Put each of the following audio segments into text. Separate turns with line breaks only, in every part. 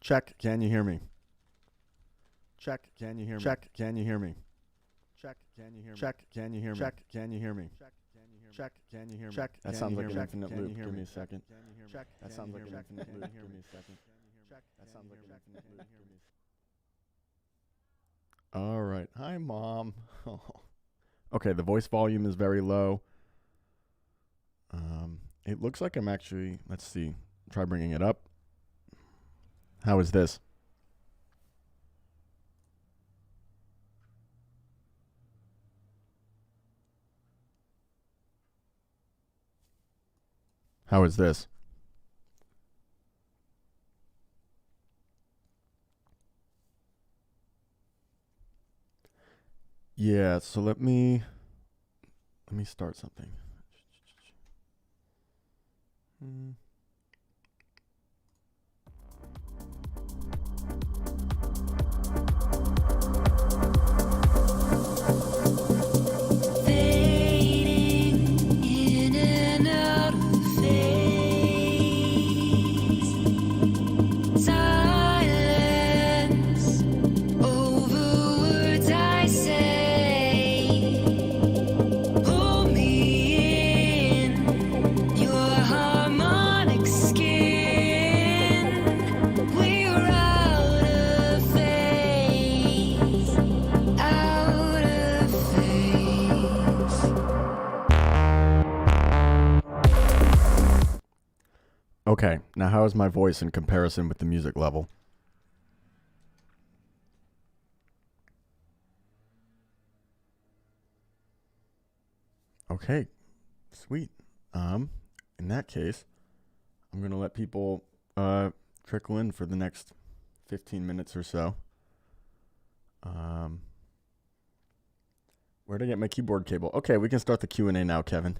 Check, can you hear me? Check, can you hear me? Check, can you hear me? Check, can you hear me? Check, can you hear me? Check, can you hear me? Check, can you hear me? Check,
That sounds like an infinite loop. Give me a second.
Check,
That sounds like an infinite loop. Give me a second. That sounds like an infinite loop. Give me a second. All right. Hi, Mom. Okay, the voice volume is very low. It looks like I'm actually, let's see, try bringing it up. How is this? How is this? Yeah, so let me start something.
Fading in and out of phase. Silence over words I say. Pull me in your harmonic skin. We're out of phase. Out of phase.
Okay, now how is my voice in comparison with the music level? Okay, sweet. In that case, I'm gonna let people trickle in for the next 15 minutes or so. Where'd I get my keyboard cable? Okay, we can start the Q&A now, Kevin.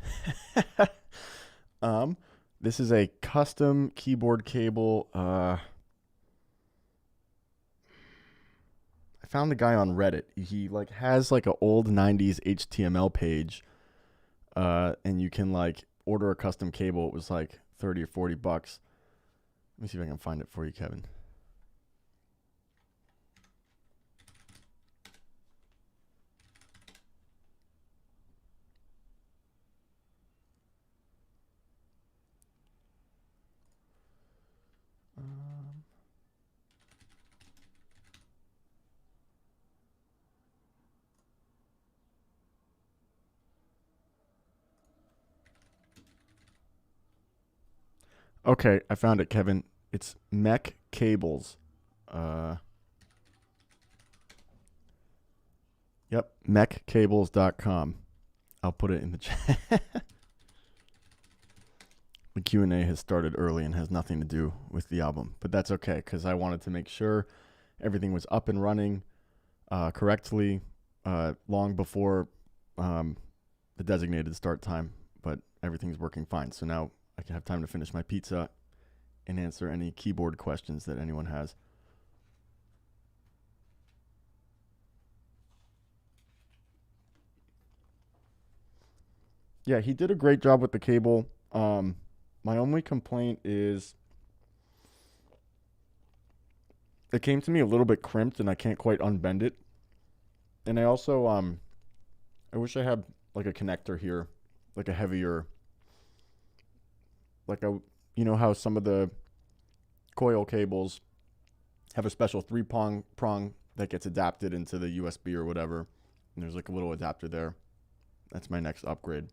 This is a custom keyboard cable. I found the guy on Reddit. He like has like an old 90s HTML page. And you can like order a custom cable. It was like 30 or 40 bucks. Let me see if I can find it for you, Kevin. Okay, I found it, Kevin. It's Mech Cables. Yep, mechcables.com. I'll put it in the chat. The Q&A has started early and has nothing to do with the album, but that's okay because I wanted to make sure everything was up and running correctly long before the designated start time, but everything's working fine. So now I can have time to finish my pizza and answer any keyboard questions that anyone has. Yeah, he did a great job with the cable. My only complaint is it came to me a little bit crimped and I can't quite unbend it. And I also, I wish I had like a connector here, like a heavier, like a, you know how some of the coil cables have a special prong that gets adapted into the USB or whatever. And there's like a little adapter there. That's my next upgrade.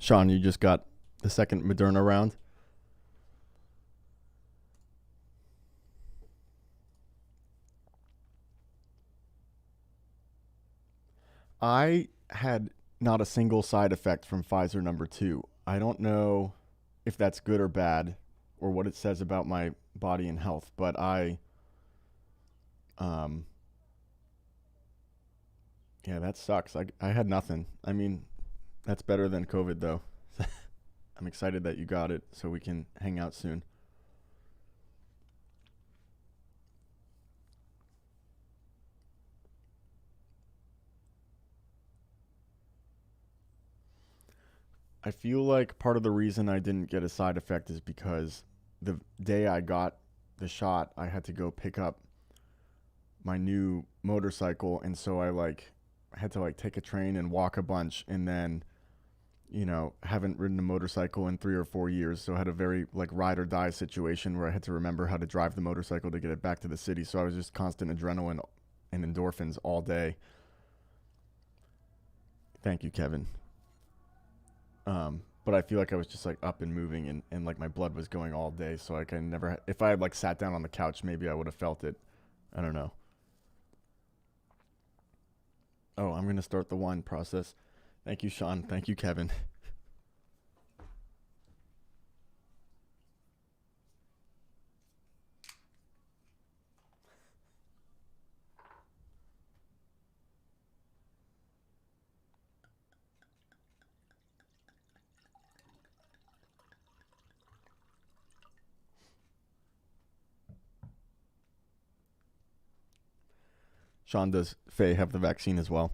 Sean, you just got the second Moderna round. I had not a single side effect from Pfizer number 2. I don't know if that's good or bad or what it says about my body and health, but um yeah, that sucks. I had nothing. I mean, that's better than COVID though. I'm excited that you got it so we can hang out soon. I feel like part of the reason I didn't get a side effect is because the day I got the shot, I had to go pick up my new motorcycle, and so I had to take a train and walk a bunch, and then haven't ridden a motorcycle in 3 or 4 years, so I had a very ride or die situation where I had to remember how to drive the motorcycle to get it back to the city. So I was just constant adrenaline and endorphins all day. Thank you, Kevin. But I feel like I was just up and moving, and my blood was going all day. So I never, if I had sat down on the couch, maybe I would have felt it. I don't know. Oh, I'm gonna start the wine process. Thank you, Sean. Thank you, Kevin. Sean, does Faye have the vaccine as well?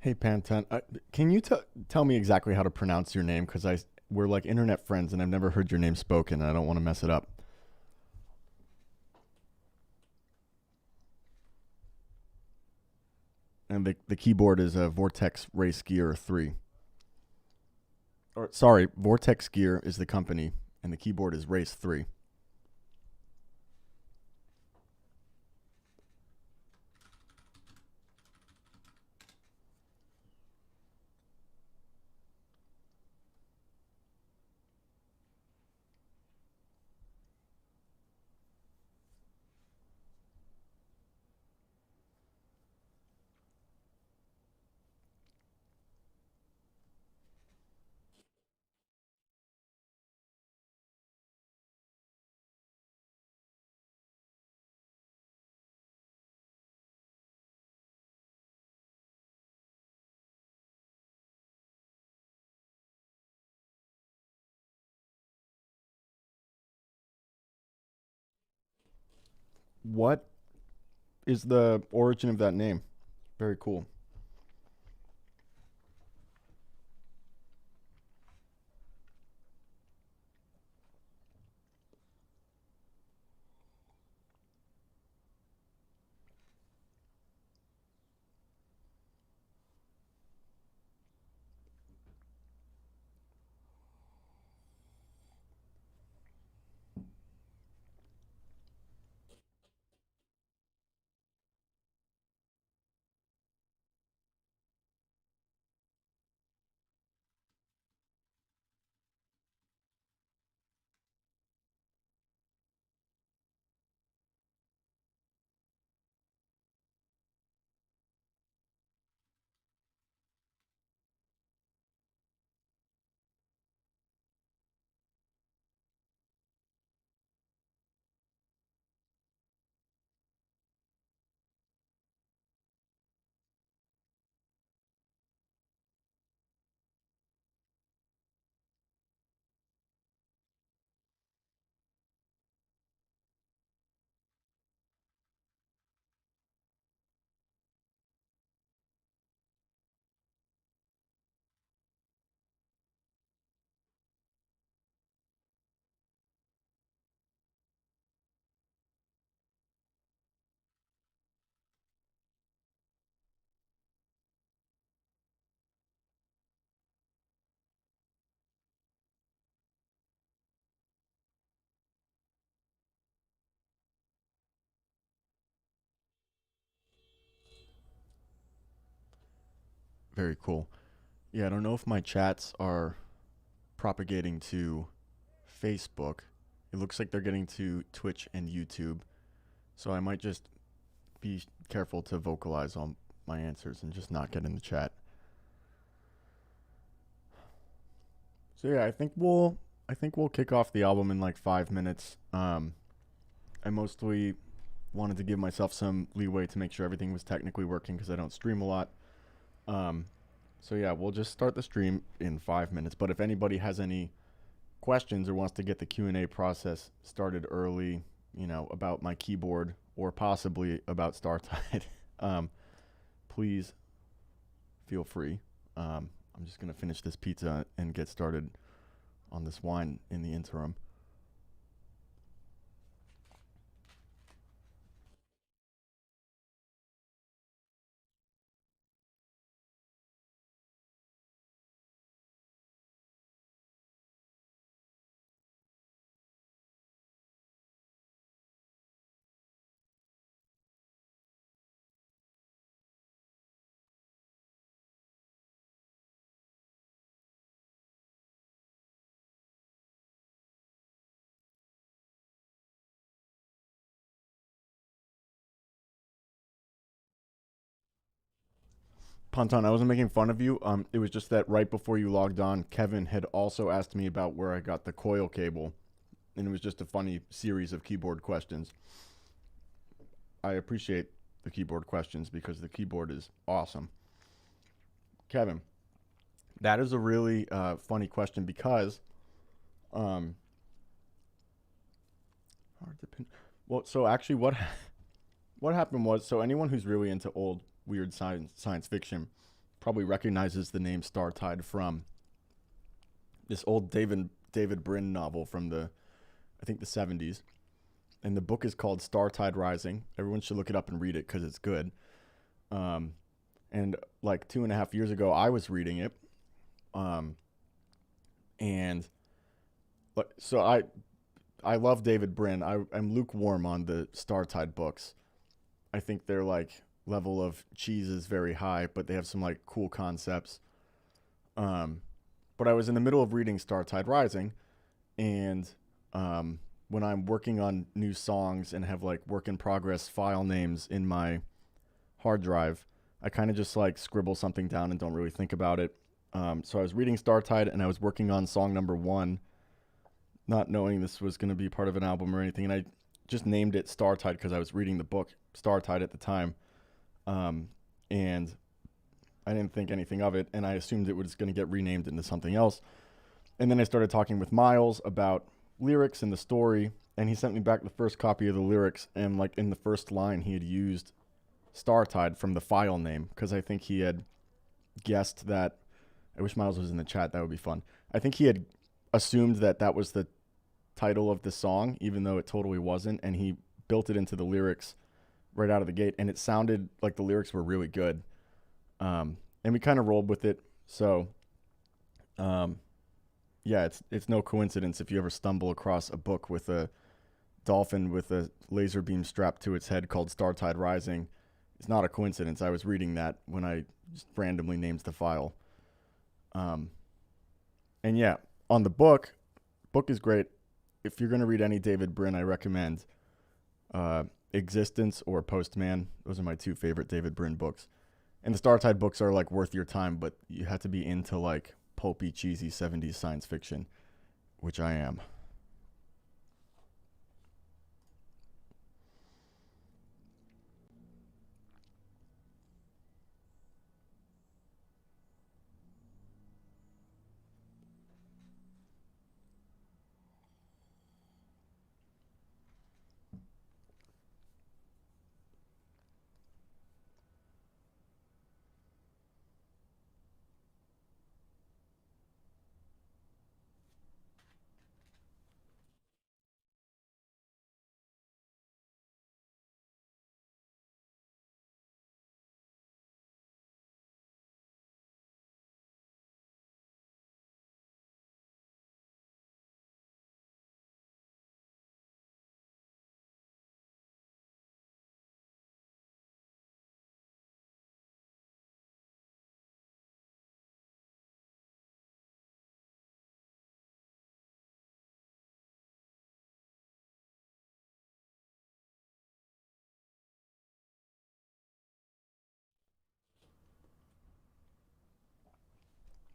Hey, Pantan, can you tell me exactly how to pronounce your name? Because we're internet friends, and I've never heard your name spoken, and I don't want to mess it up. And the keyboard is a Vortex Race Gear 3. Or sorry, Vortex Gear is the company, and the keyboard is Race 3. What is the origin of that name? Very cool. Very cool. Yeah, I don't know if my chats are propagating to Facebook. It looks like they're getting to Twitch and YouTube. So I might just be careful to vocalize on my answers and just not get in the chat. So yeah, I think we'll kick off the album in like 5 minutes. I mostly wanted to give myself some leeway to make sure everything was technically working because I don't stream a lot. Um, so yeah, we'll just start the stream in 5 minutes. But if anybody has any questions or wants to get the Q&A process started early, about my keyboard or possibly about Startide, please feel free. I'm just going to finish this pizza and get started on this wine in the interim. Ponton, I wasn't making fun of you. It was just that right before you logged on, Kevin had also asked me about where I got the coil cable, and it was just a funny series of keyboard questions. I appreciate the keyboard questions because the keyboard is awesome. Kevin, that is a really funny question because, hard to pin. Well, so actually, what happened was, so anyone who's really into old weird science fiction probably recognizes the name Startide from this old David Brin novel from I think the 70s. And the book is called Startide Rising. Everyone should look it up and read it because it's good. And like 2.5 years ago, I was reading it. And so I love David Brin. I'm lukewarm on the Startide books. I think their like level of cheese is very high, but they have some like cool concepts. But I was in the middle of reading Startide Rising, and when I'm working on new songs and have like work in progress file names in my hard drive, I kind of just like scribble something down and don't really think about it. So I was reading Startide and I was working on song number 1, not knowing this was going to be part of an album or anything. And I just named it Startide because I was reading the book Startide at the time. And I didn't think anything of it. And I assumed it was going to get renamed into something else. And then I started talking with Miles about lyrics and the story. And he sent me back the first copy of the lyrics. And like in the first line, he had used Startide from the file name, because I think he had guessed that. I wish Miles was in the chat. That would be fun. I think he had assumed that that was the title of the song, even though it totally wasn't, and he built it into the lyrics right out of the gate, and it sounded like the lyrics were really good. And we kind of rolled with it. So, yeah, it's no coincidence if you ever stumble across a book with a dolphin with a laser beam strapped to its head called Startide Rising. It's not a coincidence. I was reading that when I just randomly named the file. And yeah, on the book is great. If you're going to read any David Brin, I recommend Existence or Postman. Those are my two favorite David Brin books. And the Startide books are like worth your time, but you have to be into like pulpy, cheesy 70s science fiction, which I am.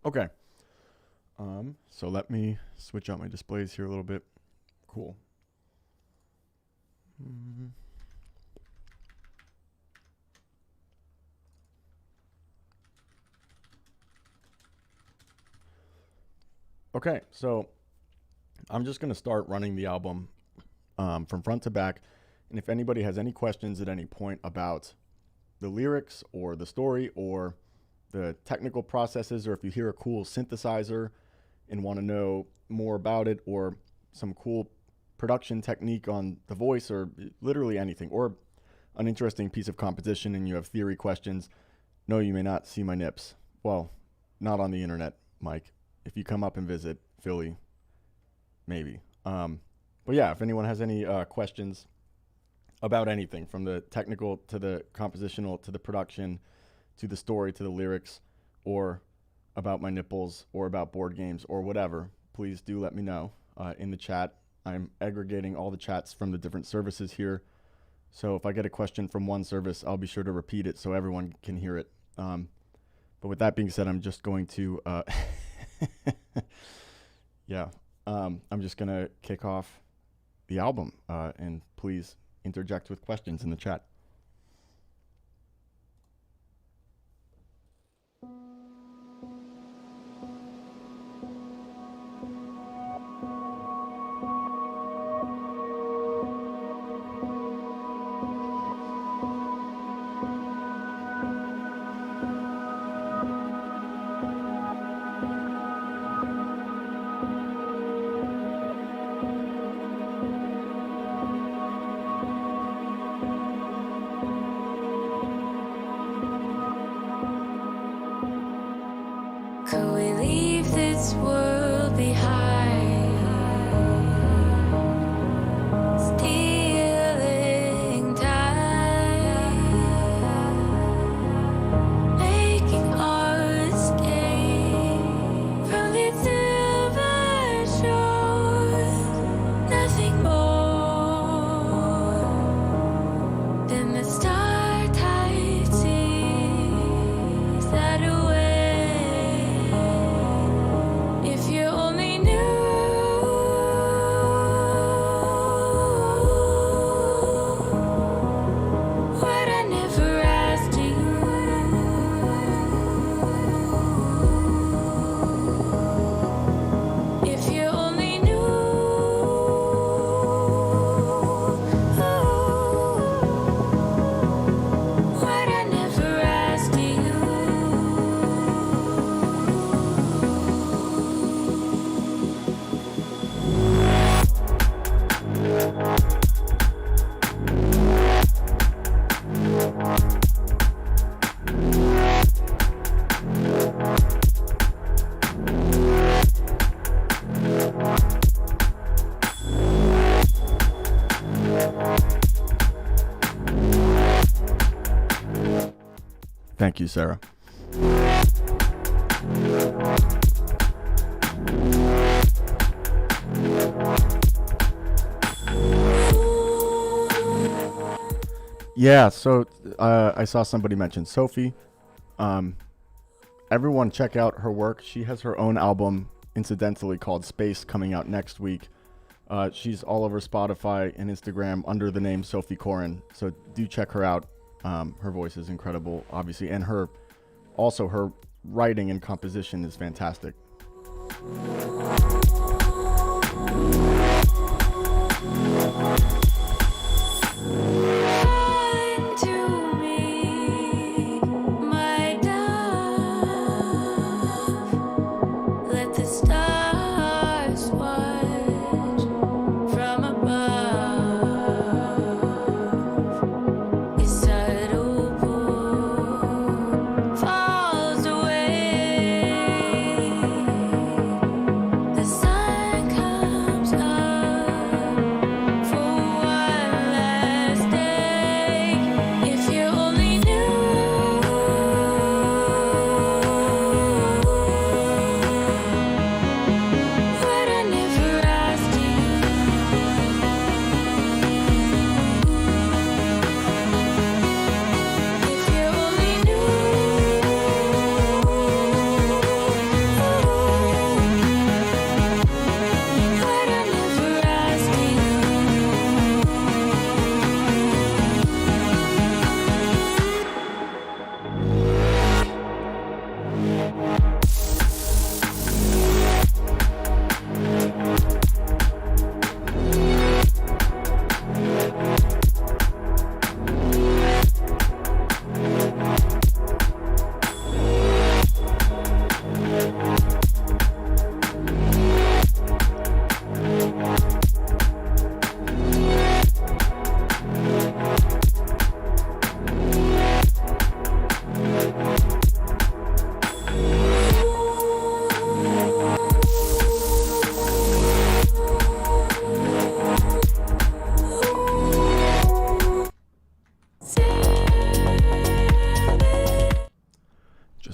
Okay. So let me switch out my displays here a little bit. Cool. Okay, so I'm just going to start running the album from front to back. And if anybody has any questions at any point about the lyrics or the story or the technical processes, or if you hear a cool synthesizer and want to know more about it, or some cool production technique on the voice, or literally anything, or an interesting piece of composition and you have theory questions, no, you may not see my nips. Well, not on the internet, Mike. If you come up and visit Philly, maybe. But yeah, if anyone has any questions about anything, from the technical to the compositional to the production to the story to the lyrics, or about my nipples or about board games or whatever, please do let me know in the chat. I'm aggregating all the chats from the different services here. So if I get a question from one service, I'll be sure to repeat it so everyone can hear it. But with that being said, I'm just going to, I'm just going to kick off the album, and please interject with questions in the chat.
Could we leave this world behind? Stealing time, making our escape from these silver shores. Nothing more than the startide seas that away. If
Thank you, Sarah. Yeah, so I saw somebody mention Sophie. Everyone check out her work. She has her own album, incidentally, called Space, coming out next week. She's all over Spotify and Instagram under the name Sophie Corin, so do check her out. Her voice is incredible, obviously, and her writing and composition is fantastic.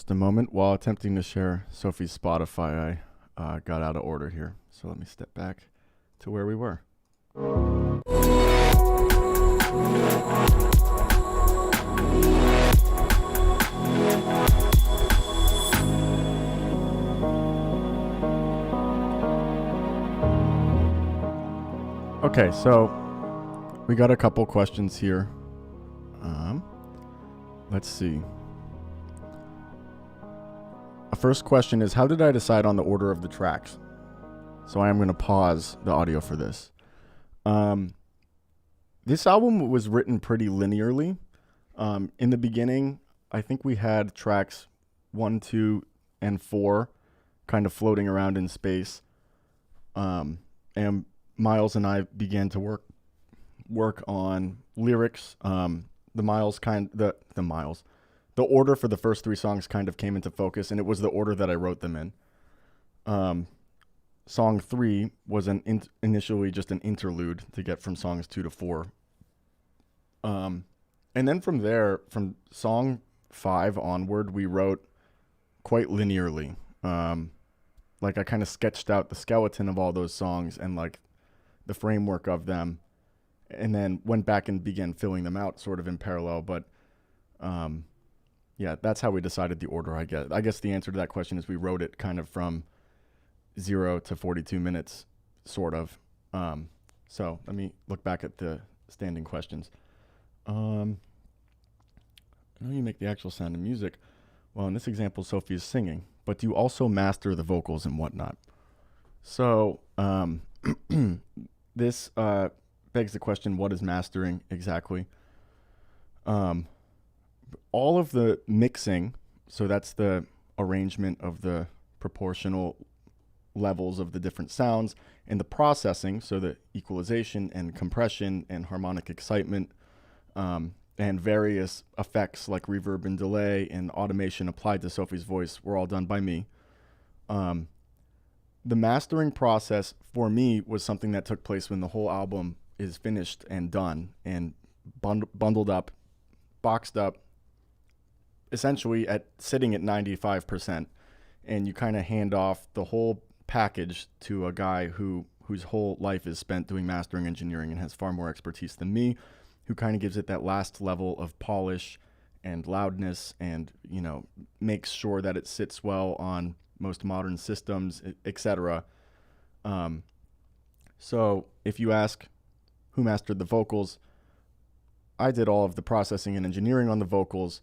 A moment. While attempting to share Sophie's Spotify, I got out of order here, so let me step back to where we were. Okay, so we got a couple questions here. Let's see. First question is, how did I decide on the order of the tracks? So I am going to pause the audio for this. This album was written pretty linearly. In the beginning, I think we had tracks 1, 2, and 4 kind of floating around in space. And Miles and I began to work on lyrics. The order for the first 3 songs kind of came into focus, and it was the order that I wrote them in. Song 3 was initially just an interlude to get from songs 2 to 4. And then from there, from song 5 onward, we wrote quite linearly. Like I kind of sketched out the skeleton of all those songs and like the framework of them, and then went back and began filling them out sort of in parallel. But yeah, that's how we decided the order, I guess. I guess the answer to that question is we wrote it kind of from 0 to 42 minutes, sort of. So let me look back at the standing questions. I know you make the actual sound of music. Well, in this example, Sophie is singing, but do you also master the vocals and whatnot? So this begs the question, what is mastering exactly? All of the mixing, so that's the arrangement of the proportional levels of the different sounds, and the processing, so the equalization and compression and harmonic excitement, and various effects like reverb and delay and automation applied to Sophie's voice were all done by me. The mastering process for me was something that took place when the whole album is finished and done and bundled up, boxed up, essentially sitting at 95%, and you kind of hand off the whole package to a guy whose whole life is spent doing mastering engineering and has far more expertise than me, who kind of gives it that last level of polish and loudness, and makes sure that it sits well on most modern systems, etc. So if you ask who mastered the vocals, I did all of the processing and engineering on the vocals,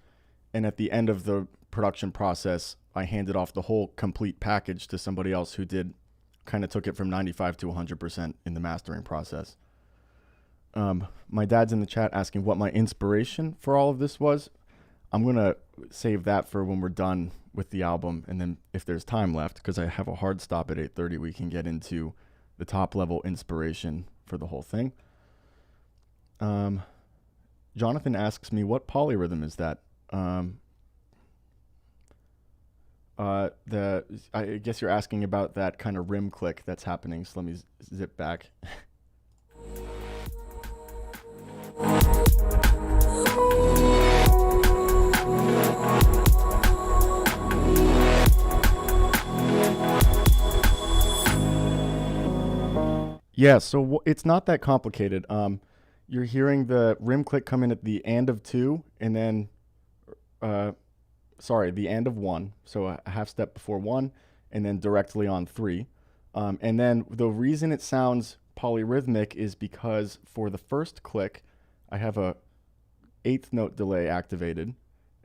and at the end of the production process, I handed off the whole complete package to somebody else who took it from 95 to 100% in the mastering process. My dad's in the chat asking what my inspiration for all of this was. I'm going to save that for when we're done with the album, and then if there's time left, because I have a hard stop at 8:30, we can get into the top level inspiration for the whole thing. Jonathan asks me, what polyrhythm is that? I guess you're asking about that kind of rim click that's happening, so let me zip back. Yeah, so it's not that complicated. You're hearing the rim click come in at the end of 2, and then, the end of 1, so a half step before 1, and then directly on 3. And then the reason it sounds polyrhythmic is because for the first click, I have a 8th note delay activated,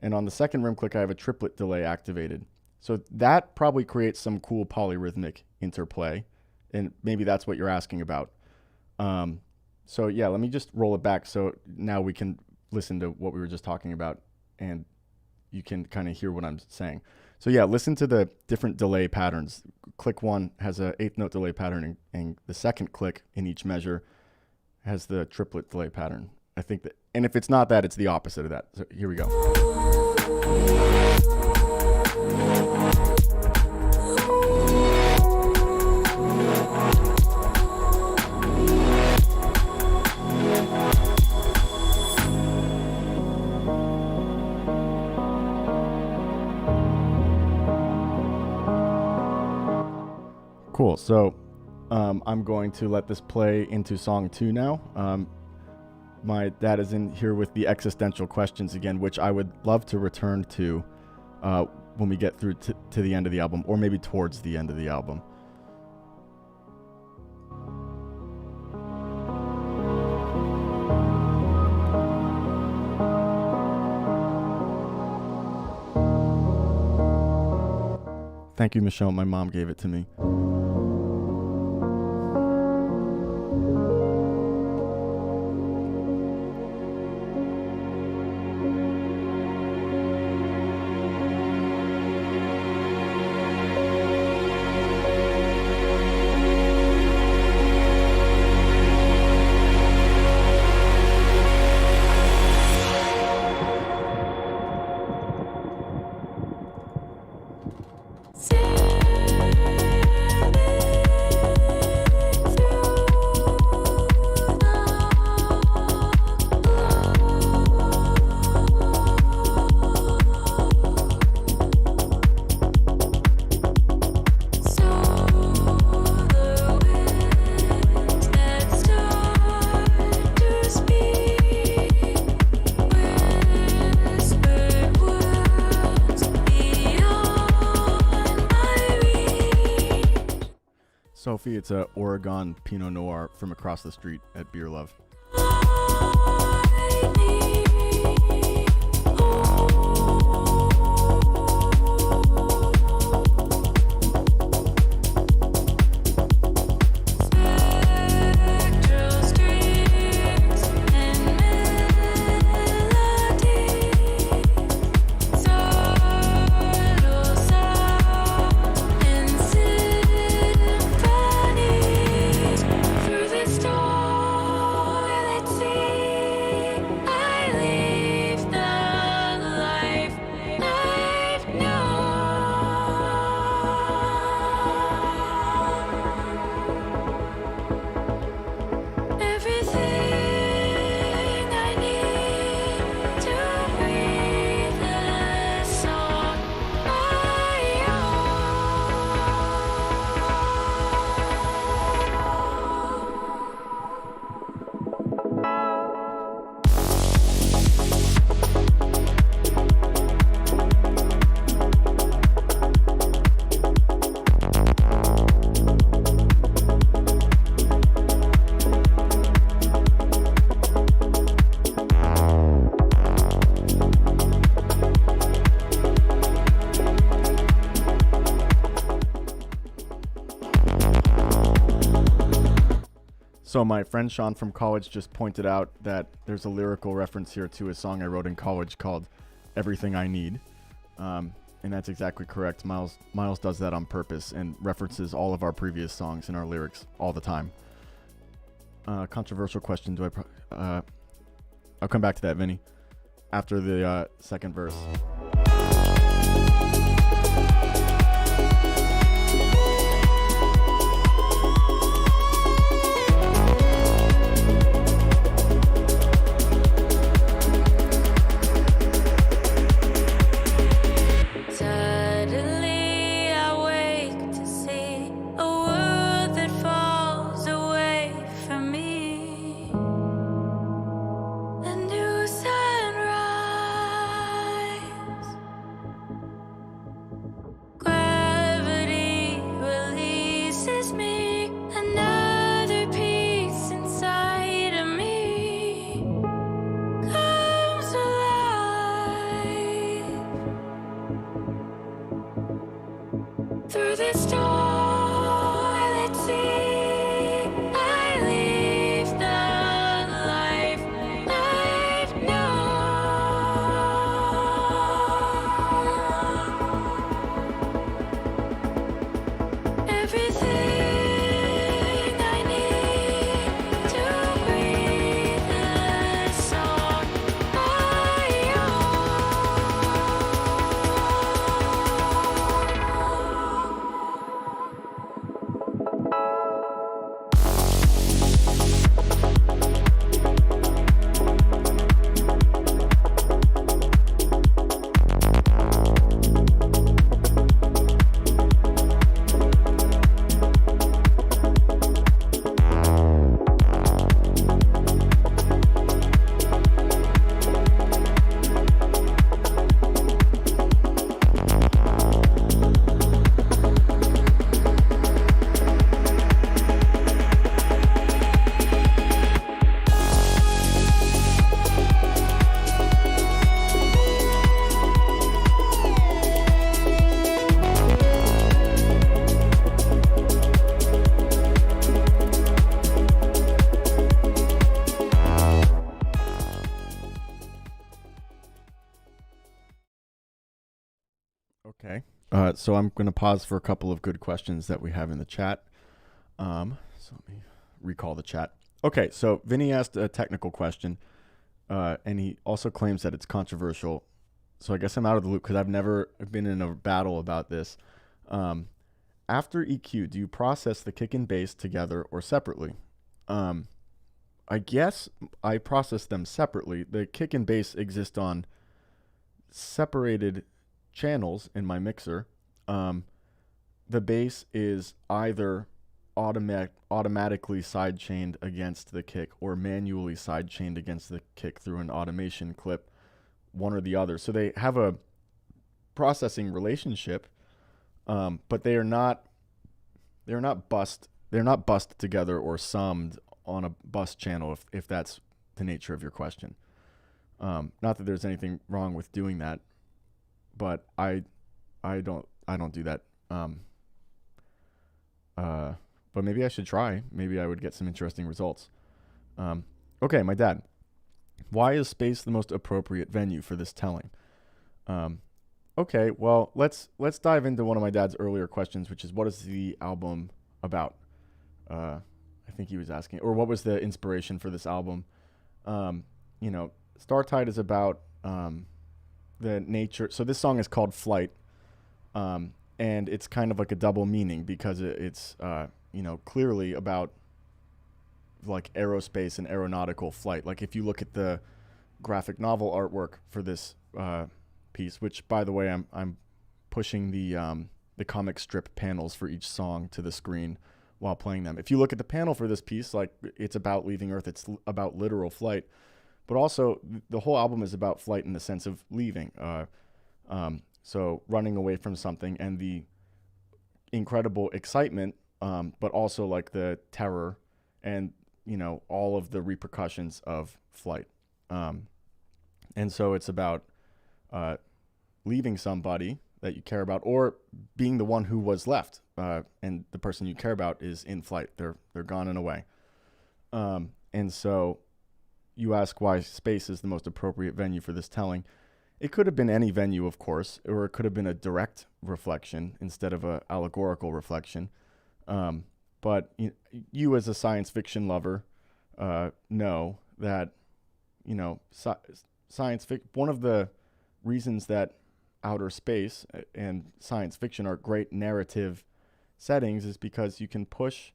and on the second rim click, I have a triplet delay activated. So that probably creates some cool polyrhythmic interplay, and maybe that's what you're asking about. So yeah, let me just roll it back so now we can listen to what we were just talking about, and you can kind of hear what I'm saying. So yeah, listen to the different delay patterns. Click 1 has a 8th note delay pattern, and the second click in each measure has the triplet delay pattern. I think that, and if it's not that, it's the opposite of that. So here we go. Cool. So I'm going to let this play into song 2 now. My dad is in here with the existential questions again, which I would love to return to when we get through to the end of the album, or maybe towards the end of the album. Thank you, Michelle. My mom gave it to me. Sophie, it's a Oregon Pinot Noir from across the street at Beer Love.
Through the storm, let's see.
So my friend Sean from college just pointed out that there's a lyrical reference here to a song I wrote in college called "Everything I Need," and that's exactly correct. Miles does that on purpose and references all of our previous songs in our lyrics all the time. Controversial question. I'll come back to that, Vinny, after the second verse.
Suddenly I wake to see a world that falls away from me. A new sunrise. Gravity releases me. Another piece inside of me comes alive. Through this starlit sea, I leave the life I've known. Everything I need to breathe this song I
Okay. So I'm going to pause for a couple of good questions that we have in the chat. So let me recall the chat. Okay, so Vinny asked a technical question, and he also claims that it's controversial. So I guess I'm out of the loop because I've never been in a battle about this. After EQ, do you process the kick and bass together or separately? I guess I process them separately. The kick and bass exist on separated channels in my mixer. The bass is either automatically sidechained against the kick or manually sidechained against the kick through an automation clip, one or the other. So they have a processing relationship, but they're not bussed together or summed on a bus channel if that's the nature of your question. Not that there's anything wrong with doing that, but I don't do that. But maybe I should try. Maybe I would get some interesting results. Okay, my dad. Why is space the most appropriate venue for this telling? Okay, well, let's dive into one of my dad's earlier questions, which is what is the album about? I think he was asking, or what was the inspiration for this album? Startide is about the nature. So this song is called Flight, and it's kind of like a double meaning because it's clearly about like aerospace and aeronautical flight. Like if you look at the graphic novel artwork for this piece, which by the way I'm pushing the comic strip panels for each song to the screen while playing them. If you look at the panel for this piece, like it's about leaving Earth, it's about literal flight, but also the whole album is about flight in the sense of leaving. So running away from something and the incredible excitement, but also like the terror and, all of the repercussions of flight. And so it's about leaving somebody that you care about or being the one who was left, and the person you care about is in flight. They're gone and away. And so you ask why space is the most appropriate venue for this telling. It could have been any venue, of course, or it could have been a direct reflection instead of a allegorical reflection. But you as a science fiction lover know that, science fiction, one of the reasons that outer space and science fiction are great narrative settings is because you can push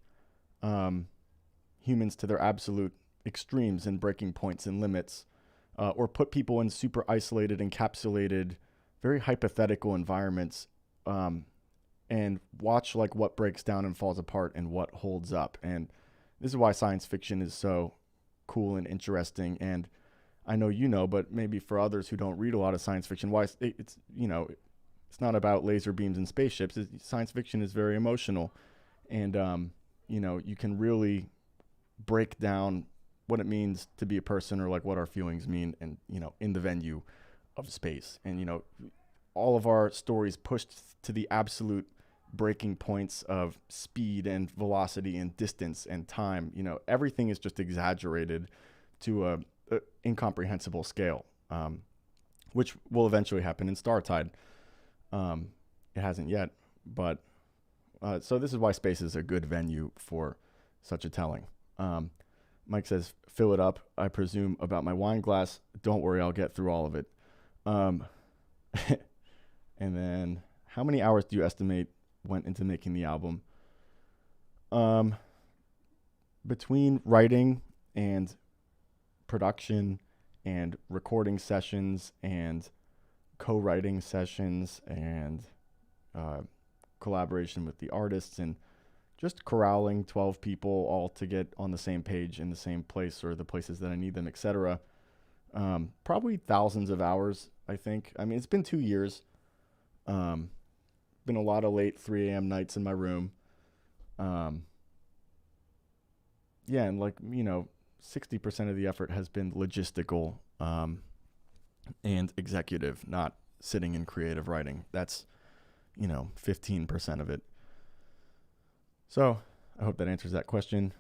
humans to their absolute extremes and breaking points and limits, or put people in super isolated, encapsulated, very hypothetical environments, and watch like what breaks down and falls apart and what holds up. And this is why science fiction is so cool and interesting. And I know, but maybe for others who don't read a lot of science fiction, why it's not about laser beams and spaceships. Science fiction is very emotional, and you can really break down what it means to be a person, or like what our feelings mean, and in the venue of space. And all of our stories pushed to the absolute breaking points of speed and velocity and distance and time. Everything is just exaggerated to a incomprehensible scale, which will eventually happen in Startide. It hasn't yet, but so this is why space is a good venue for such a telling. Mike says, fill it up, I presume, about my wine glass. Don't worry, I'll get through all of it. And then, how many hours do you estimate went into making the album? Between writing and production and recording sessions and co-writing sessions and collaboration with the artists and just corralling 12 people all to get on the same page in the same place, or the places that I need them, etc. Probably thousands of hours, I think. I mean, it's been 2 years. Been a lot of late 3 a.m. nights in my room. And 60% of the effort has been logistical and executive, not sitting in creative writing. That's 15% of it. So I hope that answers that question.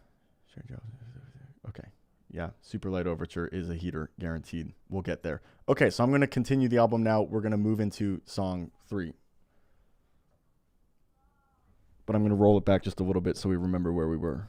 Okay. Yeah, Super Light Overture is a heater, guaranteed. We'll get there. Okay, so I'm going to continue the album now. We're going to move into song 3. But I'm going to roll it back just a little bit so we remember where we were.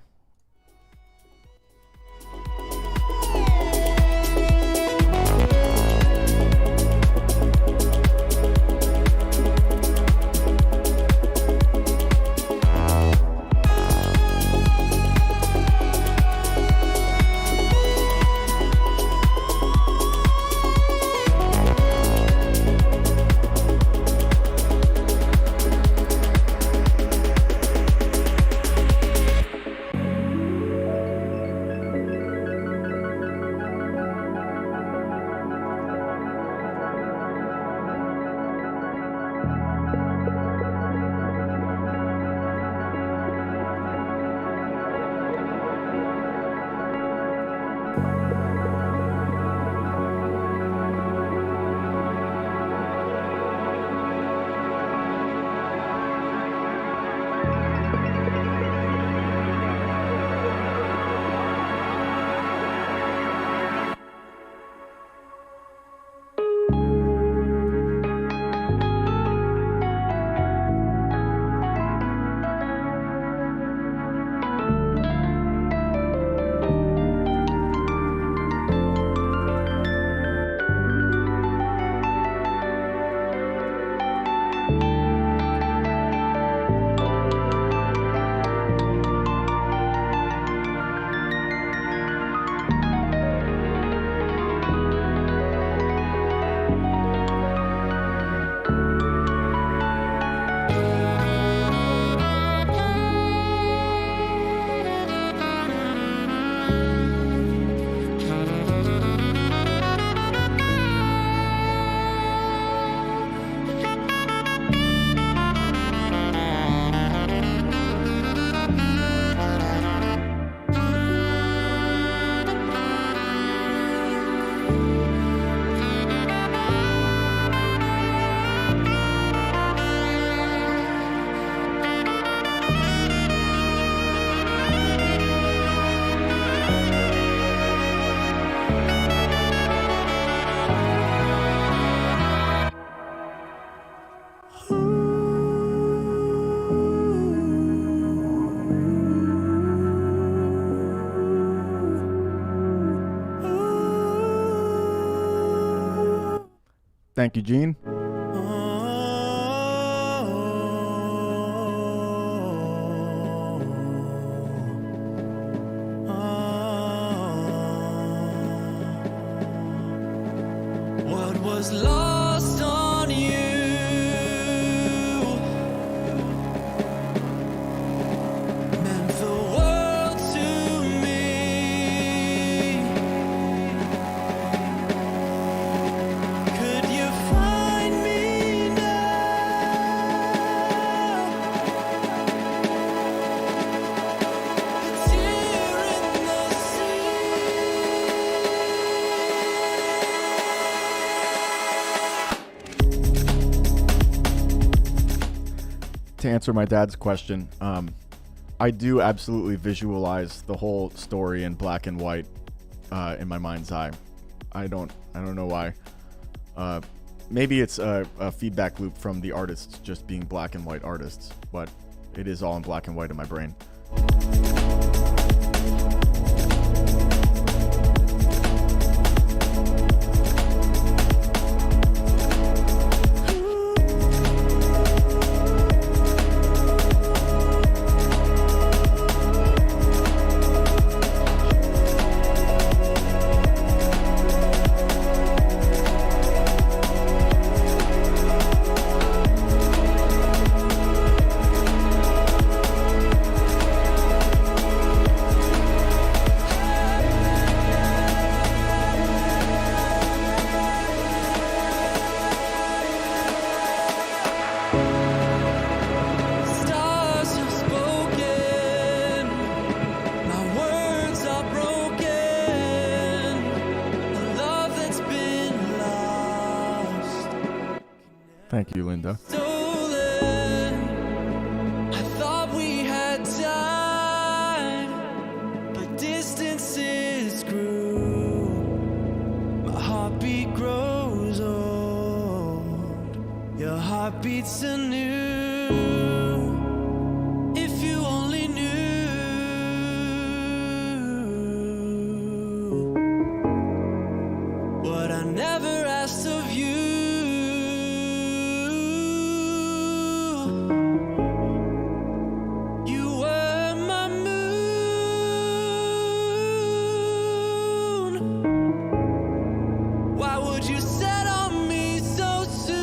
Thank you, Gene.
What was lost on you meant the world to me. Could you find me now? A tear in the
To answer my dad's question, I do absolutely visualize the whole story in black and white in my mind's eye. I don't know why. Maybe it's a feedback loop from the artists just being black and white artists, but it is all in black and white in my brain.
stars have spoken. My words are broken. A love that's been lost,
Thank you, Linda.
stolen. I thought we had died, but distances grew. My heartbeat grows old. Your heart beats anew. If you only knew what I never asked of you. You were my moon. Why would you set on me so soon?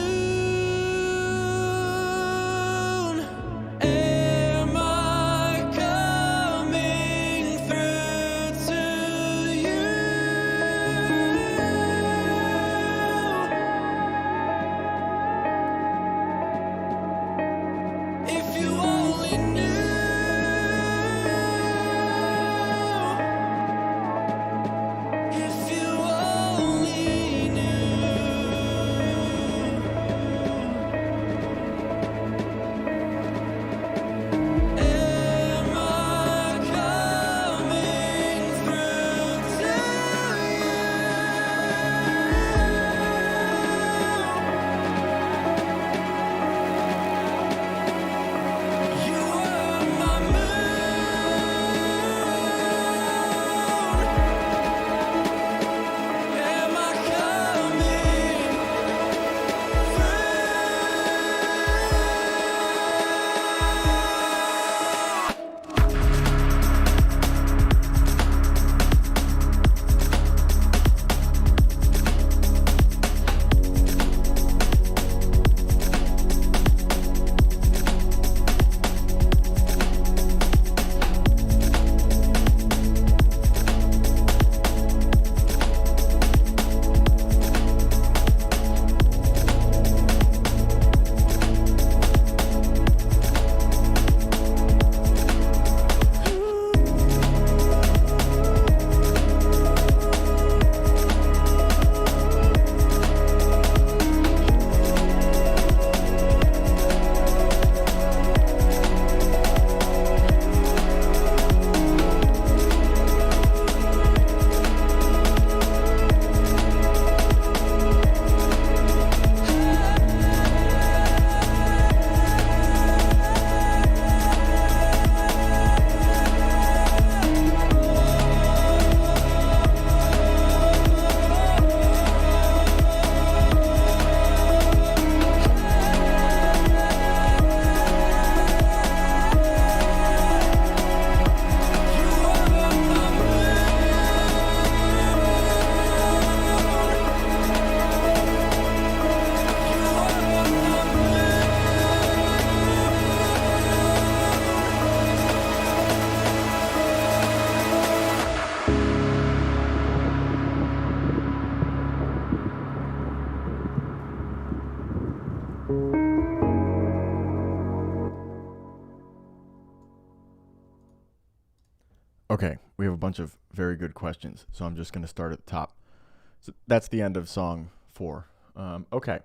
Am I coming through to you?
Okay, we have a bunch of very good questions, so I'm just going to start at the top. So that's the end of song 4. Okay.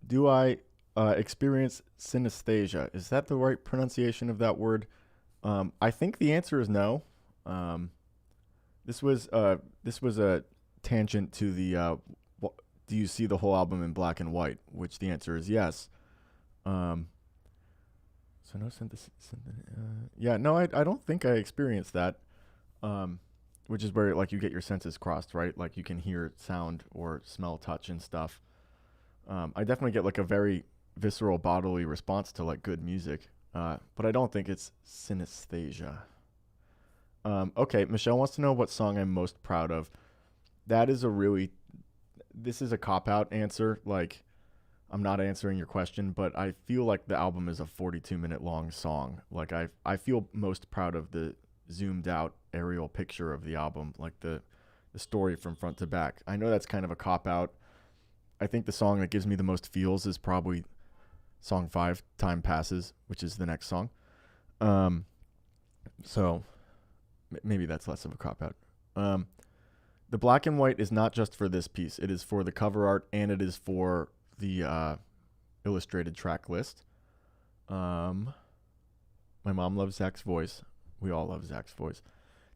Do I experience synesthesia? Is that the right pronunciation of that word? I think the answer is no. This was a tangent to the do you see the whole album in black and white? Which the answer is yes. So no synthesis. Yeah, no, I don't think I experienced that. Which is where like you get your senses crossed, right? Like you can hear sound or smell, touch, and stuff. I definitely get like a very visceral bodily response to like good music, but I don't think it's synesthesia. Okay, Michelle wants to know what song I'm most proud of. That is this is a cop-out answer. Like, I'm not answering your question, but I feel like the album is a 42-minute long song. Like, I feel most proud of the zoomed out aerial picture of the album, like the story from front to back. I know that's kind of a cop-out. I think the song that gives me the most feels is probably song 5, Time Passes, which is the next song. So maybe that's less of a cop-out. The black and white is not just for this piece. It is for the cover art, and it is for the illustrated track list. My mom loves Zach's voice. We all love Zach's voice.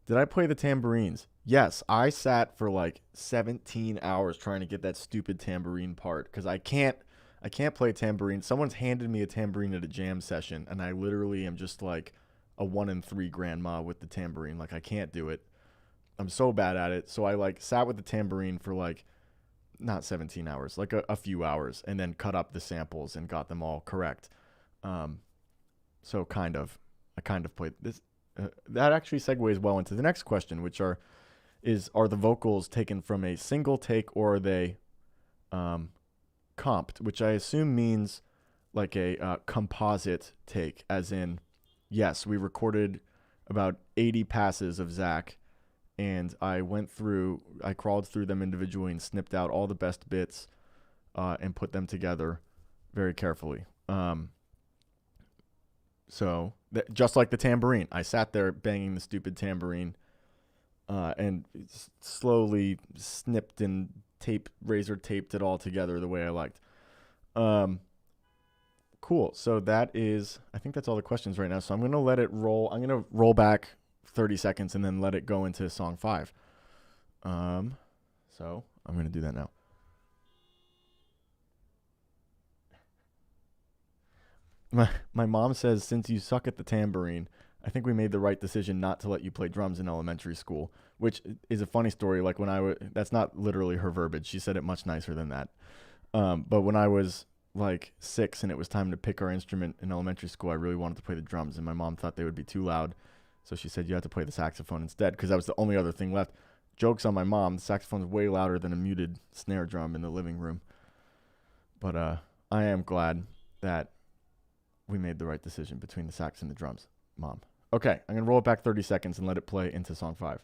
Did I play the tambourines? Yes, I sat for like 17 hours trying to get that stupid tambourine part because I can't play tambourine. Someone's handed me a tambourine at a jam session, and I literally am just like a 1 in 3 grandma with the tambourine. Like, I can't do it. I'm so bad at it. So I like sat with the tambourine for like not 17 hours, like a few hours, and then cut up the samples and got them all correct. So I kind of played this. That actually segues well into the next question, which are the vocals taken from a single take or are they comped, which I assume means like a composite take, as in, yes, we recorded about 80 passes of Zach, and I crawled through them individually and snipped out all the best bits and put them together very carefully. So just like the tambourine, I sat there banging the stupid tambourine and slowly snipped and razor taped it all together the way I liked. Cool. So I think that's all the questions right now. So I'm going to let it roll. I'm going to roll back 30 seconds and then let it go into song 5. So I'm going to do that now. My mom says, since you suck at the tambourine, I think we made the right decision not to let you play drums in elementary school, which is a funny story. Like that's not literally her verbiage. She said it much nicer than that. But when I was like 6 and it was time to pick our instrument in elementary school, I really wanted to play the drums, and my mom thought they would be too loud. So she said, you have to play the saxophone instead, because that was the only other thing left. Joke's on my mom. The saxophone's way louder than a muted snare drum in the living room. But I am glad that we made the right decision between the sax and the drums, Mom. Okay, I'm going to roll it back 30 seconds and let it play into song 5.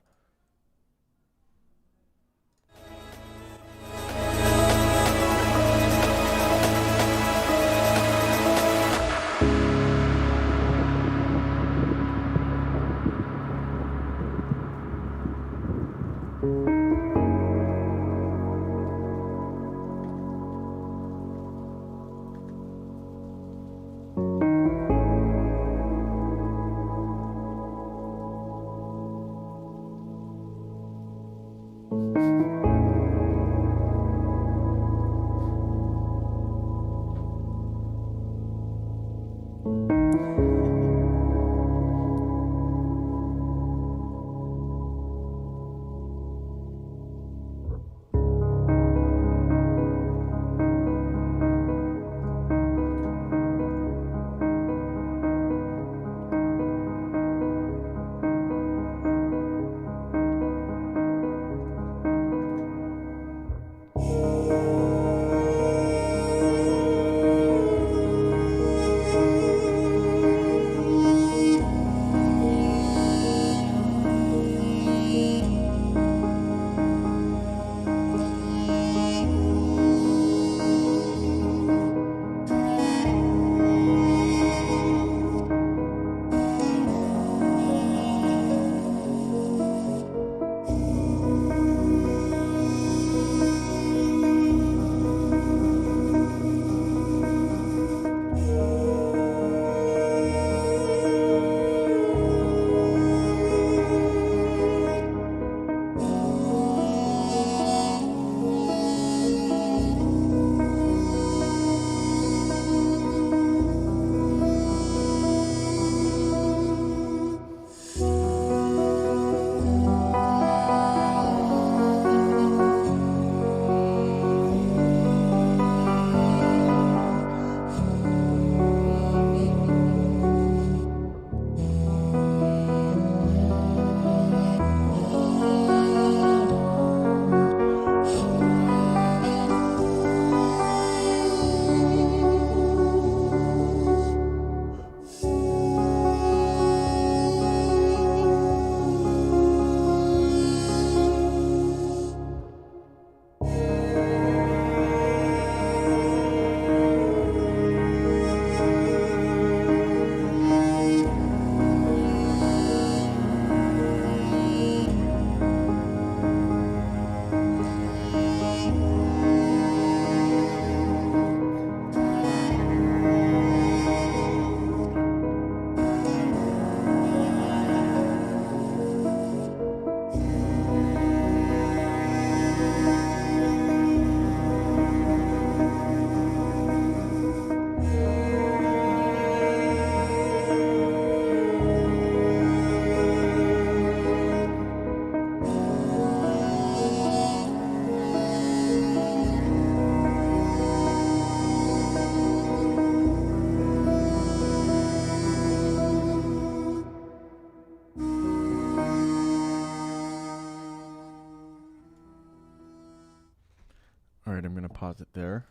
I'm going to pause it there.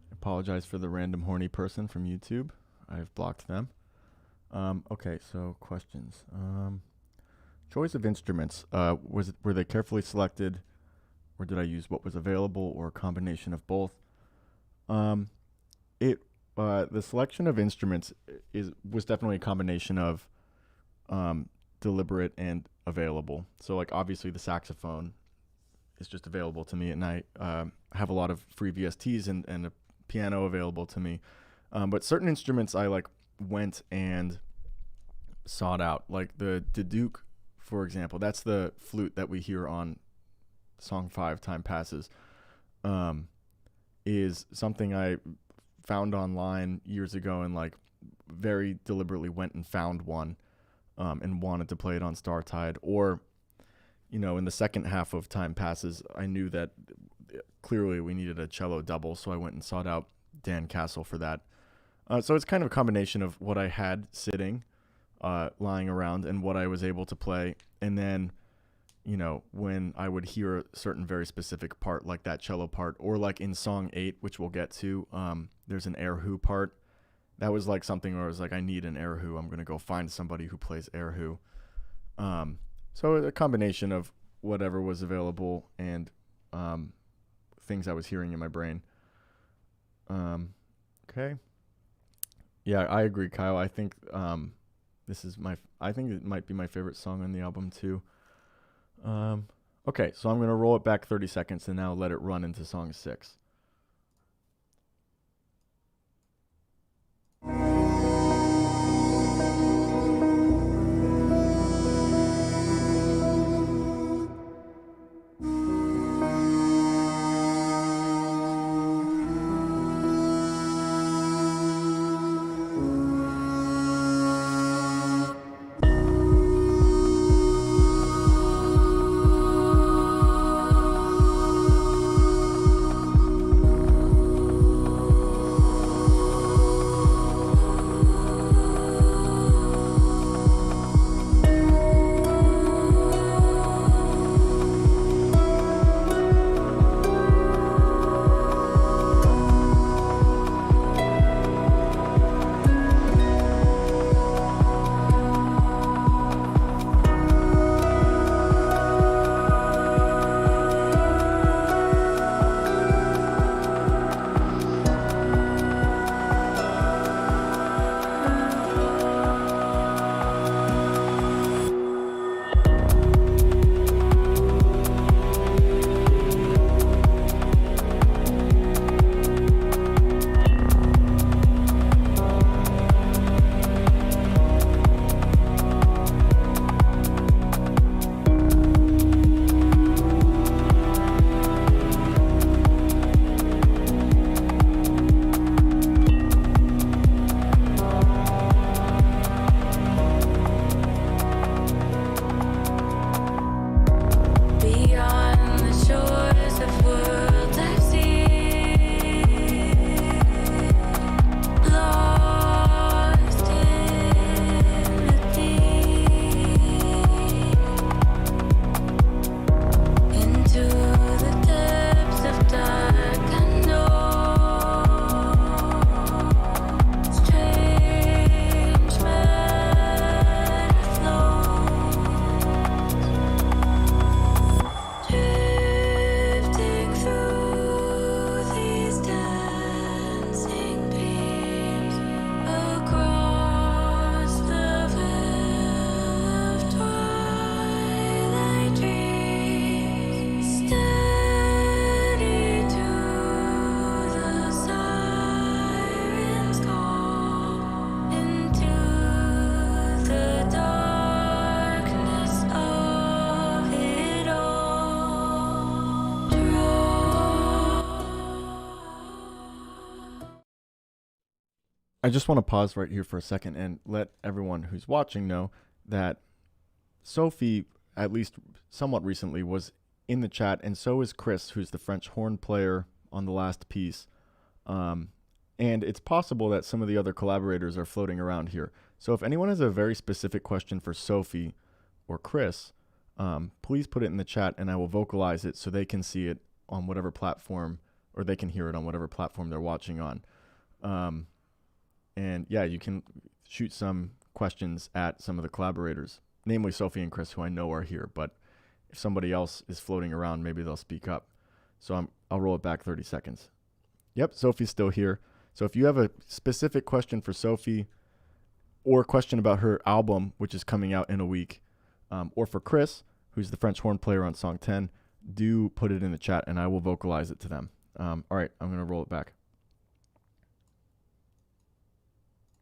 Apologize for the random horny person from YouTube. I've blocked them. Okay, so questions. Choice of instruments. Were they carefully selected, or did I use what was available, or a combination of both? The selection of instruments was definitely a combination of deliberate and available. So, like, obviously the saxophone is just available to me, and I have a lot of free VSTs and a piano available to me. But certain instruments I went and sought out, like the Duke, for example. That's the flute that we hear on song 5, Time Passes. Is something I found online years ago and very deliberately went and found one and wanted to play it on Startide. Or, in the second half of Time Passes, I knew that clearly we needed a cello double, so I went and sought out Dan Castle for that. So it's kind of a combination of what I had sitting, lying around, and what I was able to play. And then, when I would hear a certain very specific part, like that cello part, or like in song 8, which we'll get to, there's an erhu part. That was something where I was I need an erhu. I'm going to go find somebody who plays erhu. So a combination of whatever was available and things I was hearing in my brain. Okay. Yeah, I agree, Kyle. I think I think it might be my favorite song on the album too. Okay, so I'm going to roll it back 30 seconds and now let it run into song 6. I just want to pause right here for a second and let everyone who's watching know that Sophie, at least somewhat recently, was in the chat, and so is Chris, who's the French horn player on the last piece. And it's possible that some of the other collaborators are floating around here. So if anyone has a very specific question for Sophie or Chris, please put it in the chat and I will vocalize it so they can see it on whatever platform, or they can hear it on whatever platform they're watching on. And yeah, you can shoot some questions at some of the collaborators, namely Sophie and Chris, who I know are here, but if somebody else is floating around, maybe they'll speak up. So I'll roll it back 30 seconds. Yep, Sophie's still here. So if you have a specific question for Sophie, or a question about her album, which is coming out in a week, or for Chris, who's the French horn player on song 10, do put it in the chat and I will vocalize it to them. All right, I'm going to roll it back.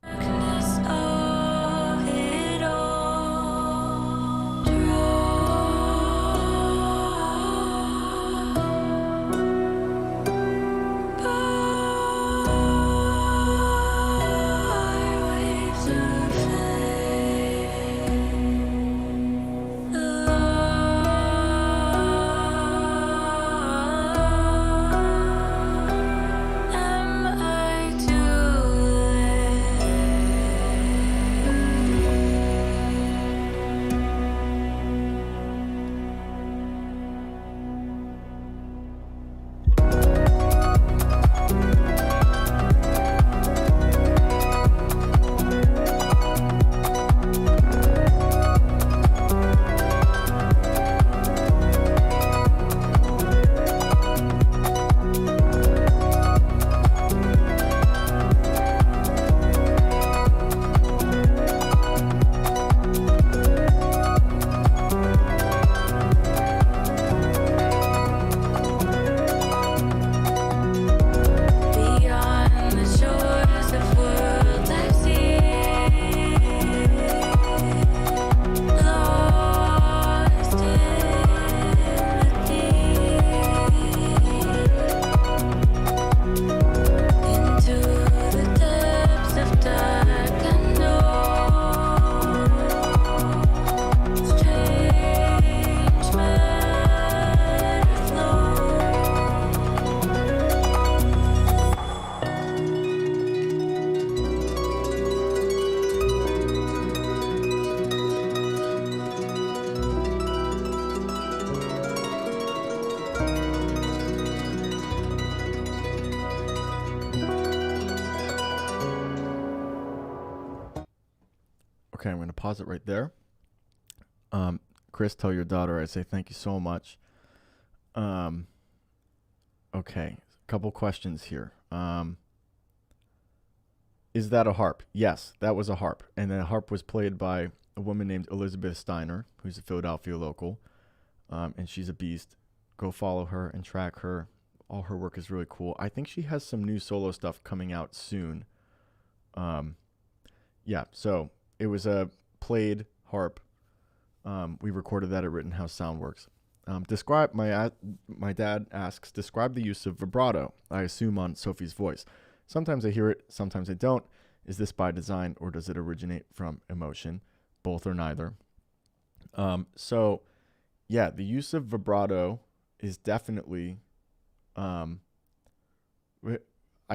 Darkness of it all, by waves of flame, am I too beyond the shores of worlds I've seen, lost in the deep, into the depths of dark unknown, strange matter flows.
Okay, I'm going to pause it right there. Chris, tell your daughter I say thank you so much. Okay, a couple questions here. Is that a harp? Yes, that was a harp. And the harp was played by a woman named Elizabeth Steiner, who's a Philadelphia local. And she's a beast. Go follow her and track her. All her work is really cool. I think she has some new solo stuff coming out soon. Yeah, so it was a played harp. We recorded that at Rittenhouse Soundworks. My dad asks, describe the use of vibrato, I assume on Sophie's voice. Sometimes I hear it, sometimes I don't. Is this by design or does it originate from emotion? Both or neither. So yeah, the use of vibrato is definitely, I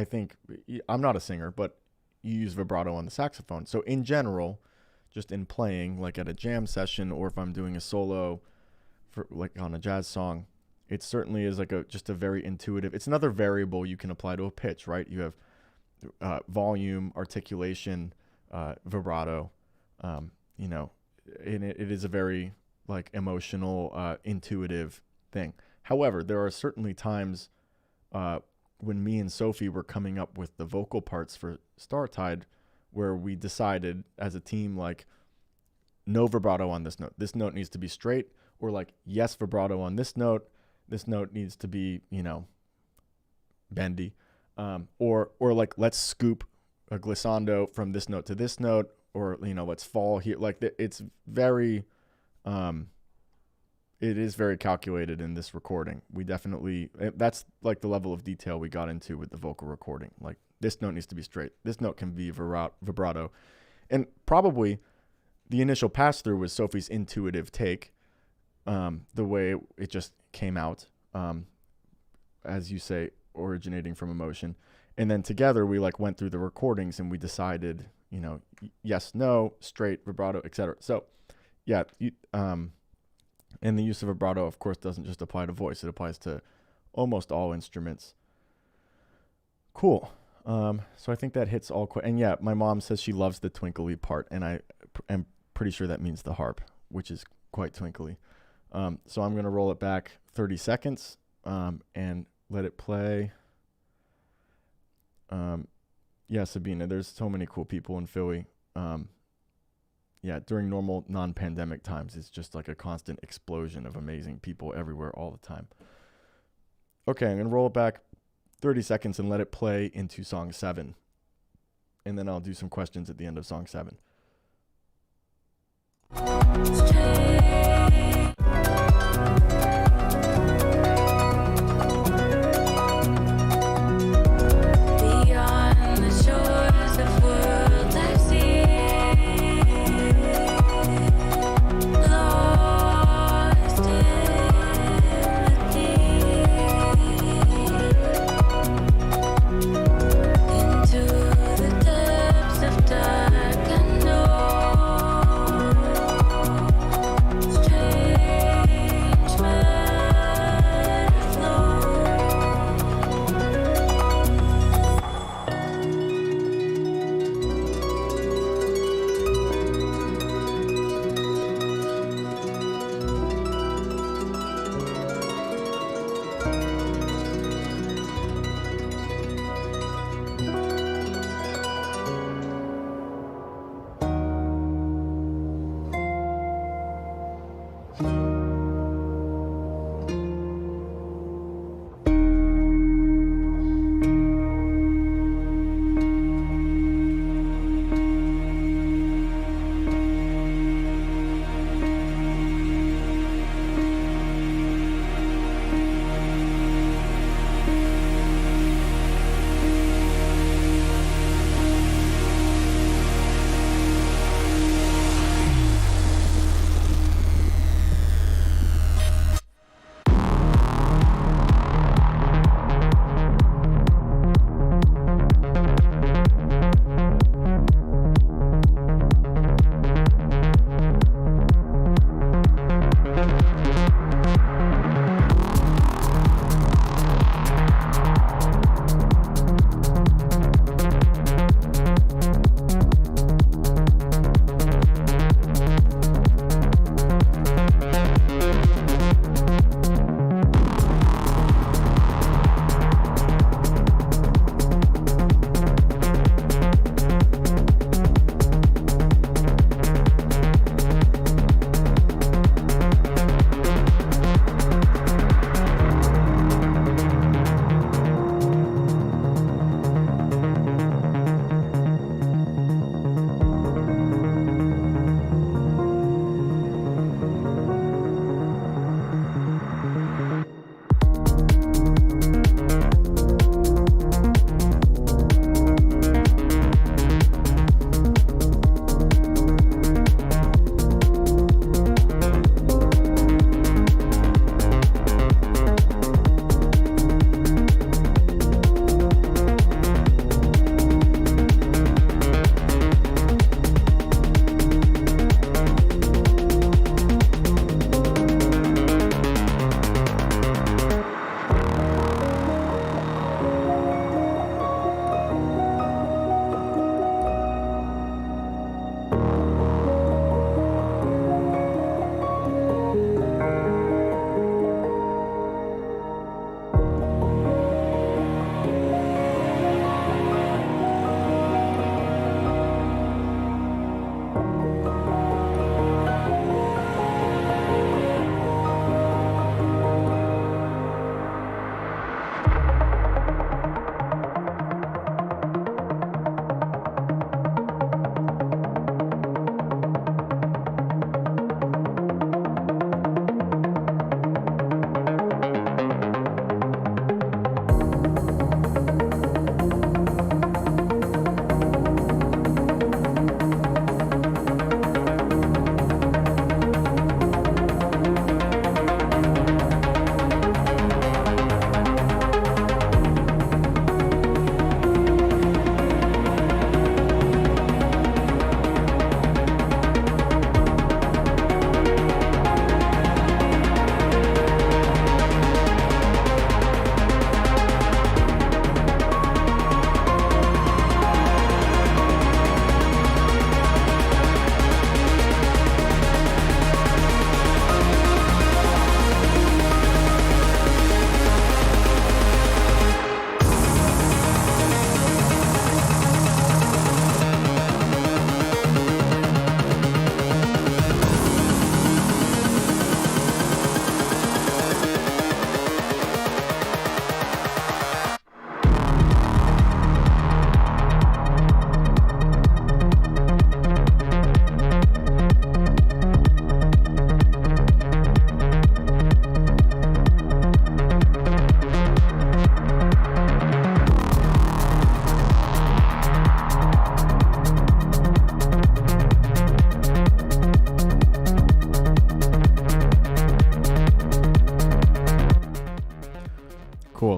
think, I'm not a singer, but you use vibrato on the saxophone. So in general, just in playing, like at a jam session, or if I'm doing a solo for like on a jazz song, it certainly is like just a very intuitive, it's another variable you can apply to a pitch, right? You have volume, articulation, vibrato, and it is a very like emotional, intuitive thing. However, there are certainly times when me and Sophie were coming up with the vocal parts for Startide, where we decided as a team, like, no vibrato on this note. This note needs to be straight, or like, yes, vibrato on this note. This note needs to be, bendy. Or like, let's scoop a glissando from this note to this note, or, let's fall here. Like, it's very, it is very calculated in this recording. We definitely, that's like the level of detail we got into with the vocal recording. Like, this note needs to be straight. This note can be vibrato. And probably the initial pass through was Sophie's intuitive take, the way it just came out, as you say, originating from emotion. And then together we like went through the recordings and we decided, yes, no, straight, vibrato, etc. So yeah, and the use of vibrato, of course, doesn't just apply to voice. It applies to almost all instruments. Cool. So I think that hits all. And yeah, my mom says she loves the twinkly part, and I am pretty sure that means the harp, which is quite twinkly. So I'm going to roll it back 30 seconds and let it play. Yeah, Sabina, there's so many cool people in Philly. Yeah, during normal non-pandemic times, it's just like a constant explosion of amazing people everywhere all the time. Okay, I'm going to roll it back 30 seconds and let it play into song 7. And then I'll do some questions at the end of song 7.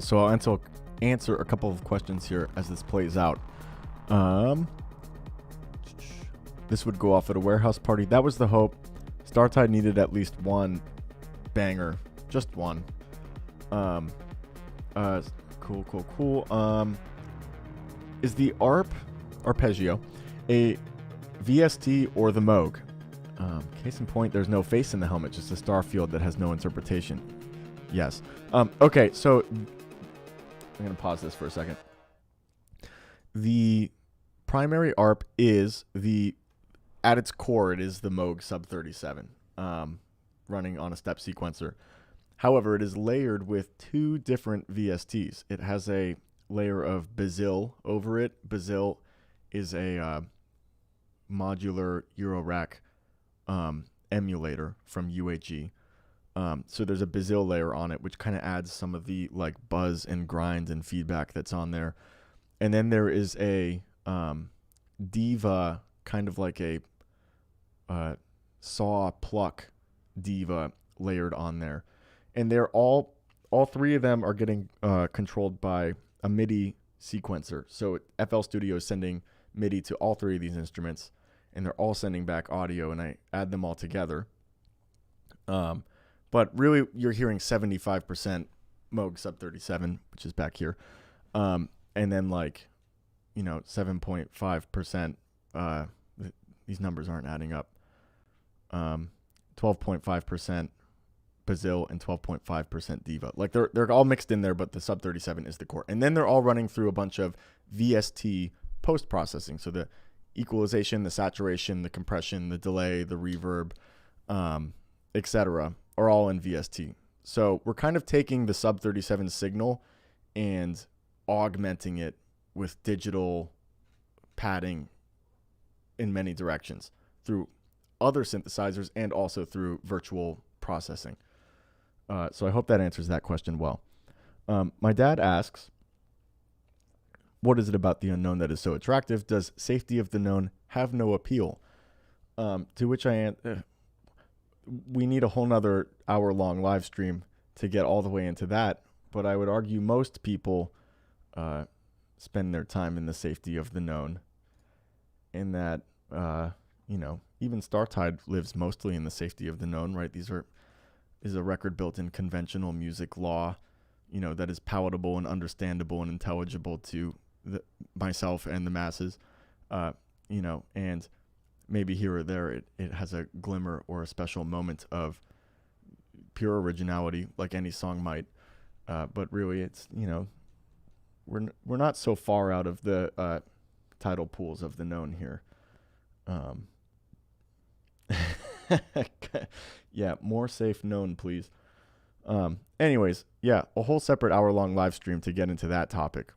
so I'll answer a couple of questions here as this plays out. This would go off at a warehouse party. That was the hope. Startide needed at least one banger, just one. Cool. Is the arpeggio a VST or the Moog? Case in point, there's no face in the helmet, just a star field that has no interpretation. Yes. Okay, so I'm going to pause this for a second. The primary ARP is at its core, it is the Moog Sub 37, running on a step sequencer. However, it is layered with two different VSTs. It has a layer of Bazil over it. Bazil is a modular Eurorack emulator from UHE. So there's a Bazil layer on it, which kind of adds some of the like buzz and grind and feedback that's on there. And then there is a Diva, kind of like a saw pluck Diva layered on there. And they're all three of them are getting controlled by a MIDI sequencer. So FL Studio is sending MIDI to all three of these instruments, and they're all sending back audio, and I add them all together. But really, you're hearing 75% Moog Sub 37, which is back here, and then 7.5%. These numbers aren't adding up. 12.5% Bazil and 12.5% Diva. Like they're all mixed in there, but the Sub 37 is the core. And then they're all running through a bunch of VST post processing. So the equalization, the saturation, the compression, the delay, the reverb, etc. are all in VST. So we're kind of taking the Sub 37 signal and augmenting it with digital padding in many directions through other synthesizers and also through virtual processing. So I hope that answers that question well. My dad asks, what is it about the unknown that is so attractive? Does safety of the known have no appeal? To which I answer, we need a whole nother hour-long live stream to get all the way into that. But I would argue most people spend their time in the safety of the known. In that, even Startide lives mostly in the safety of the known, right? Is a record built in conventional music law, that is palatable and understandable and intelligible to myself and the masses, and maybe here or there it has a glimmer or a special moment of pure originality, like any song might, but really it's, we're not so far out of the tidal pools of the known here. Yeah, more safe known, please. Anyways, yeah, a whole separate hour-long live stream to get into that topic,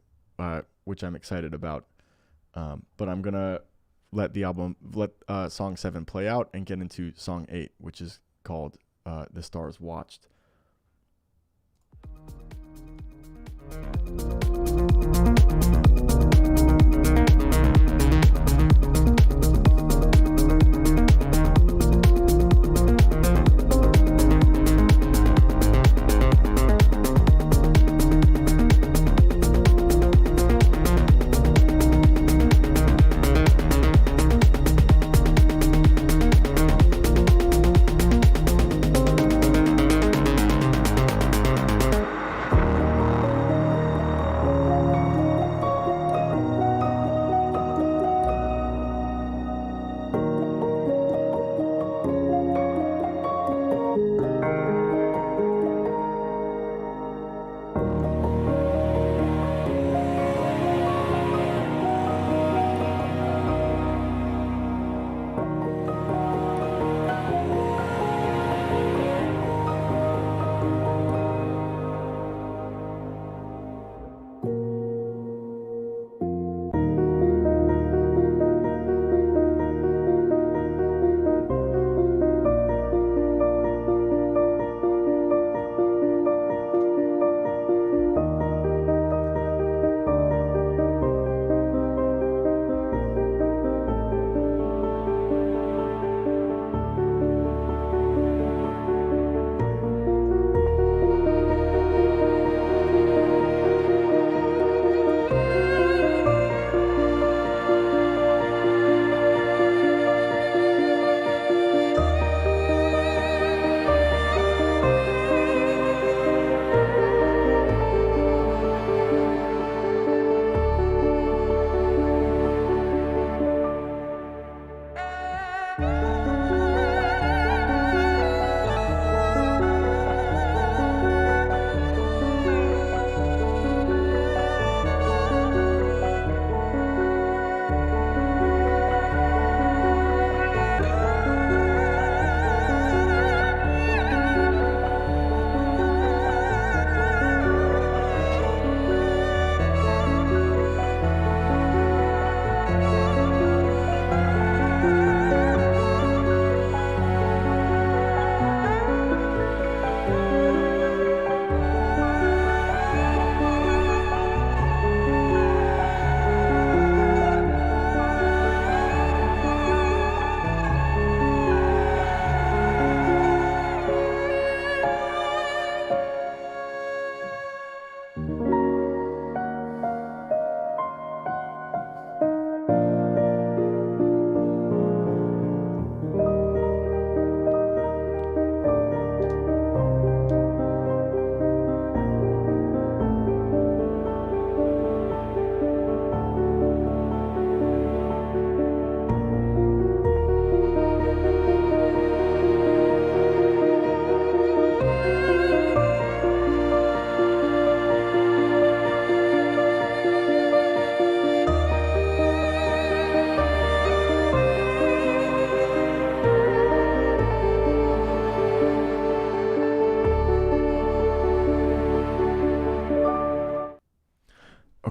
which I'm excited about. But I'm gonna let song 7 play out and get into song 8, which is called "The Stars Watched."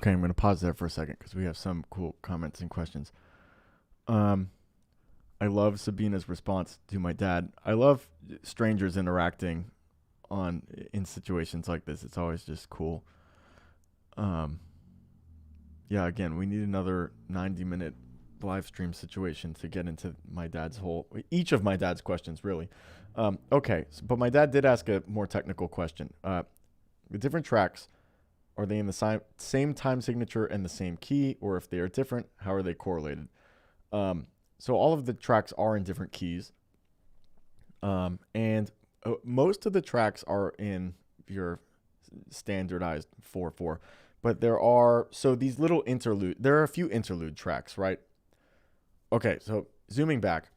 Okay, I'm going to pause there for a second because we have some cool comments and questions. I love Sabina's response to my dad. I love strangers interacting in situations like this. It's always just cool. Yeah, again, we need another 90-minute live stream situation to get into each of my dad's questions, really. Okay, but my dad did ask a more technical question. The different tracks, are they in the same time signature and the same key, or if they are different, how are they correlated? So all of the tracks are in different keys, and most of the tracks are in your standardized 4/4, but there are these little interlude. There are a few interlude tracks, right? Okay, so zooming back,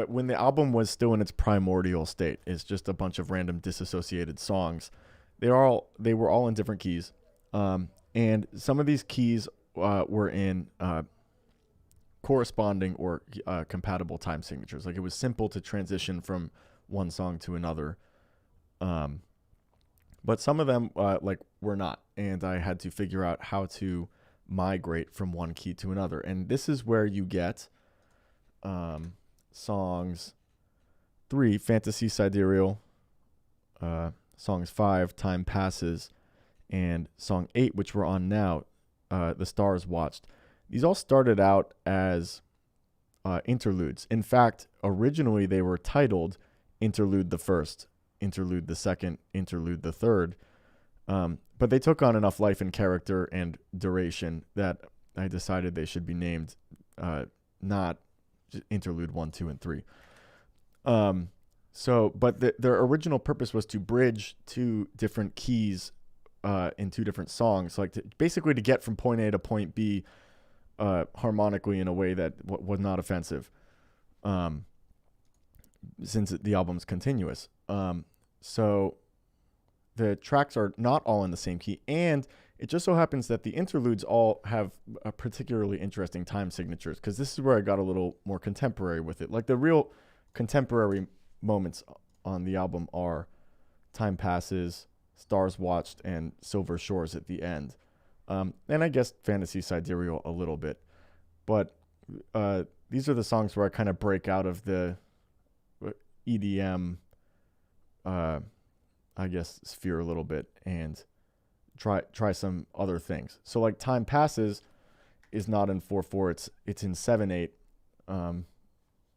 when the album was still in its primordial state, it's just a bunch of random disassociated songs. They were all in different keys, and some of these keys were in corresponding or compatible time signatures. Like, it was simple to transition from one song to another, but some of them were not, and I had to figure out how to migrate from one key to another. And this is where you get songs 3, Fantasy Sidereal, songs 5, Time Passes, and song 8, which we're on now, The Stars Watched. These all started out as interludes. In fact, originally they were titled Interlude the First, Interlude the Second, Interlude the Third, but they took on enough life and character and duration that I decided they should be named not Interlude 1, 2, and 3. But their original purpose was to bridge two different keys in two different songs, basically to get from point A to point B harmonically in a way that was not offensive, since the album's continuous. So the tracks are not all in the same key, and it just so happens that the interludes all have a particularly interesting time signatures, because this is where I got a little more contemporary with it. Like, the real contemporary moments on the album are Time Passes, Stars Watched, and Silver Shores at the end. And I guess Fantasy Sidereal a little bit. But these are the songs where I kind of break out of the EDM, I guess, sphere a little bit and try some other things. So, like, Time Passes is not in 4/4, it's in 7/8.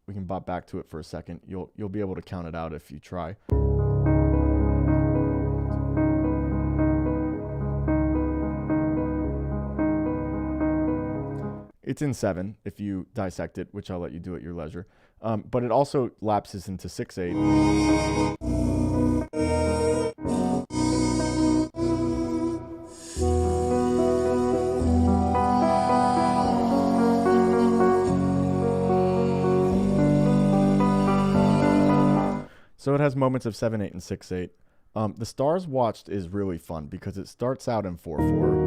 We can bop back to it for a second. You'll be able to count it out if you try. It's in 7 if you dissect it, which I'll let you do at your leisure. But it also lapses into 6/8. So it has moments of 7/8 and 6/8. The Stars Watched is really fun because it starts out in 4/4.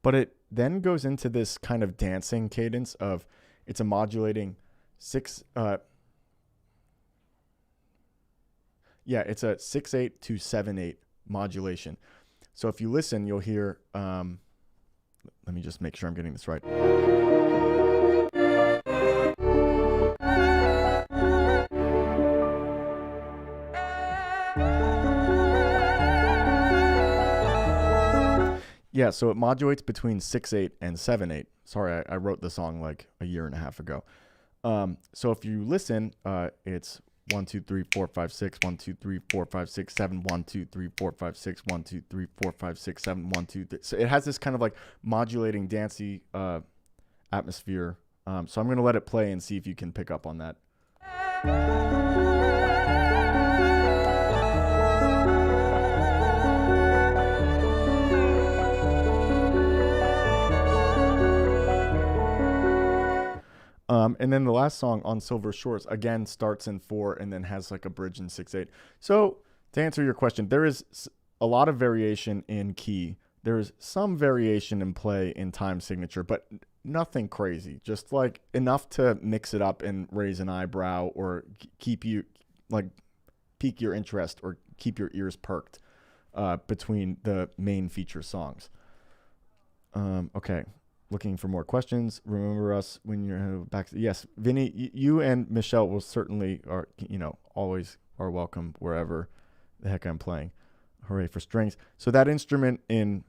But it then goes into this kind of dancing cadence of, it's a modulating it's a 6/8 to 7/8 modulation. So if you listen, you'll hear, let me just make sure I'm getting this right. Yeah, so it modulates between 6/8 and 7/8. Sorry, I wrote the song like a year and a half ago. So if you listen, it's 1, 2, 3, 4, 5, 6, 1, 2, 3, 4, 5, 6, 7, 1, 2, 3, 4, 5, 6, 1, 2, 3, 4, 5, 6, 7, 1, 2, 3. So it has this kind of like modulating, dancey atmosphere. So I'm going to let it play and see if you can pick up on that. And then the last song, On Silver Shores, again starts in 4 and then has like a bridge in 6/8. So to answer your question, there is a lot of variation in key. There is some variation in play in time signature, but nothing crazy. Just like enough to mix it up and raise an eyebrow or keep you like pique your interest or keep your ears perked between the main feature songs. Okay. Looking for more questions. Remember us when you're back. Yes, Vinny, you and Michelle will certainly always are welcome wherever the heck I'm playing. Hooray for strings. So that instrument in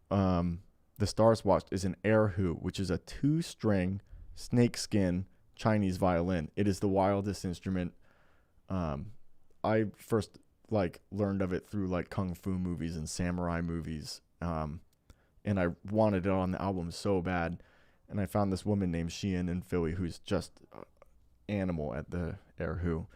The Stars Watched is an erhu, which is a 2-string snakeskin Chinese violin. It is the wildest instrument. I first learned of it through kung fu movies and samurai movies. And I wanted it on the album so bad. And I found this woman named Sheehan in Philly who's just animal at the erhu.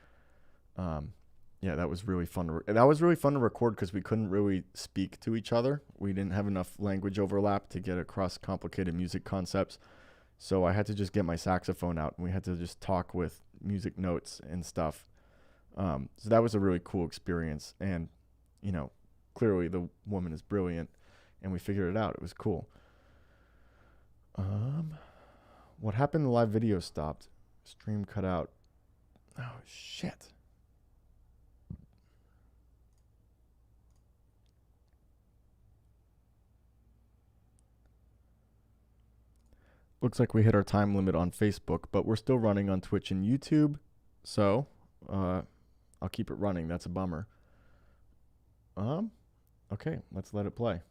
Yeah, that was really fun. That was really fun to record because we couldn't really speak to each other. We didn't have enough language overlap to get across complicated music concepts. So I had to just get my saxophone out and we had to just talk with music notes and stuff. So that was a really cool experience. And, clearly the woman is brilliant and we figured it out. It was cool. What happened? The live video stopped. Stream cut out. Oh, shit. Looks like we hit our time limit on Facebook, but we're still running on Twitch and YouTube. So, I'll keep it running. That's a bummer. Okay, let's let it play.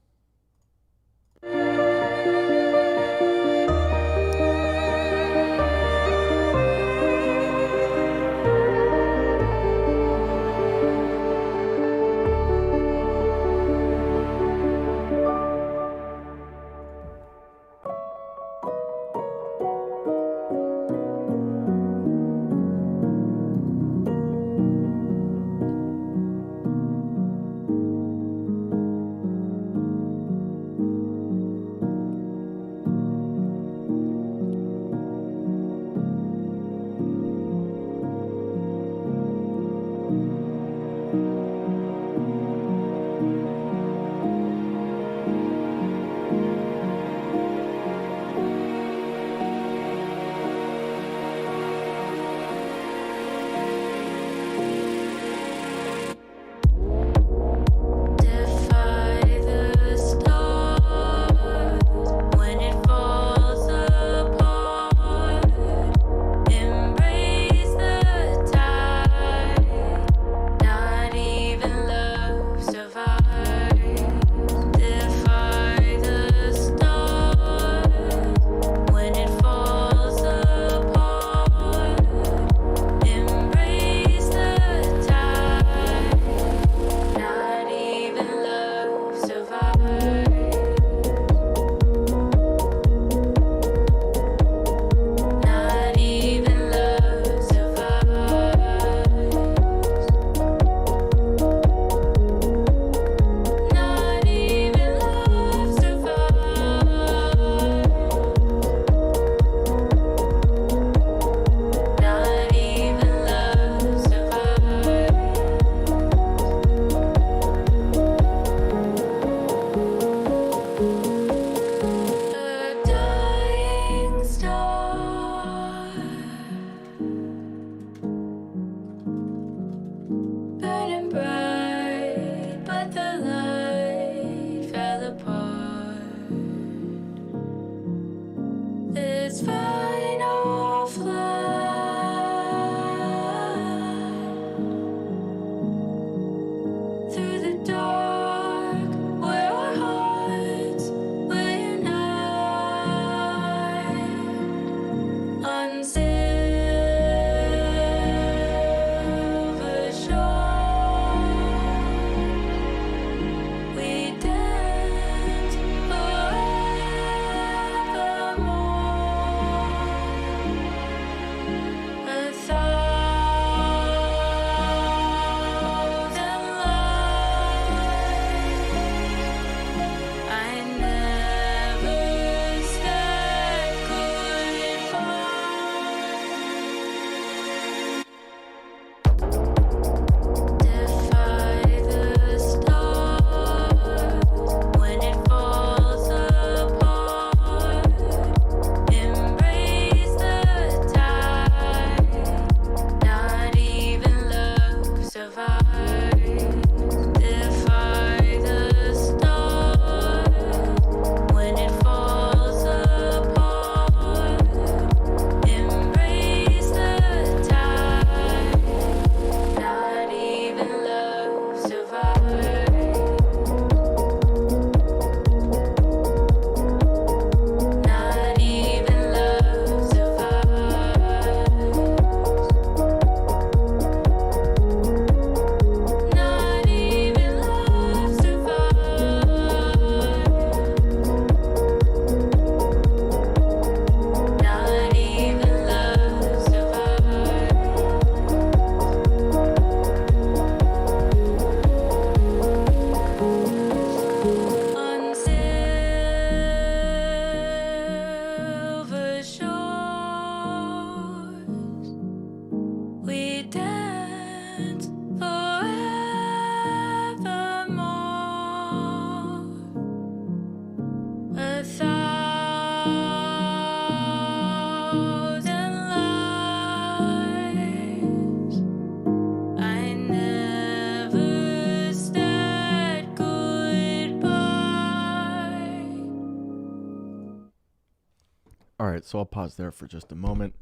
All right, so I'll pause there for just a moment.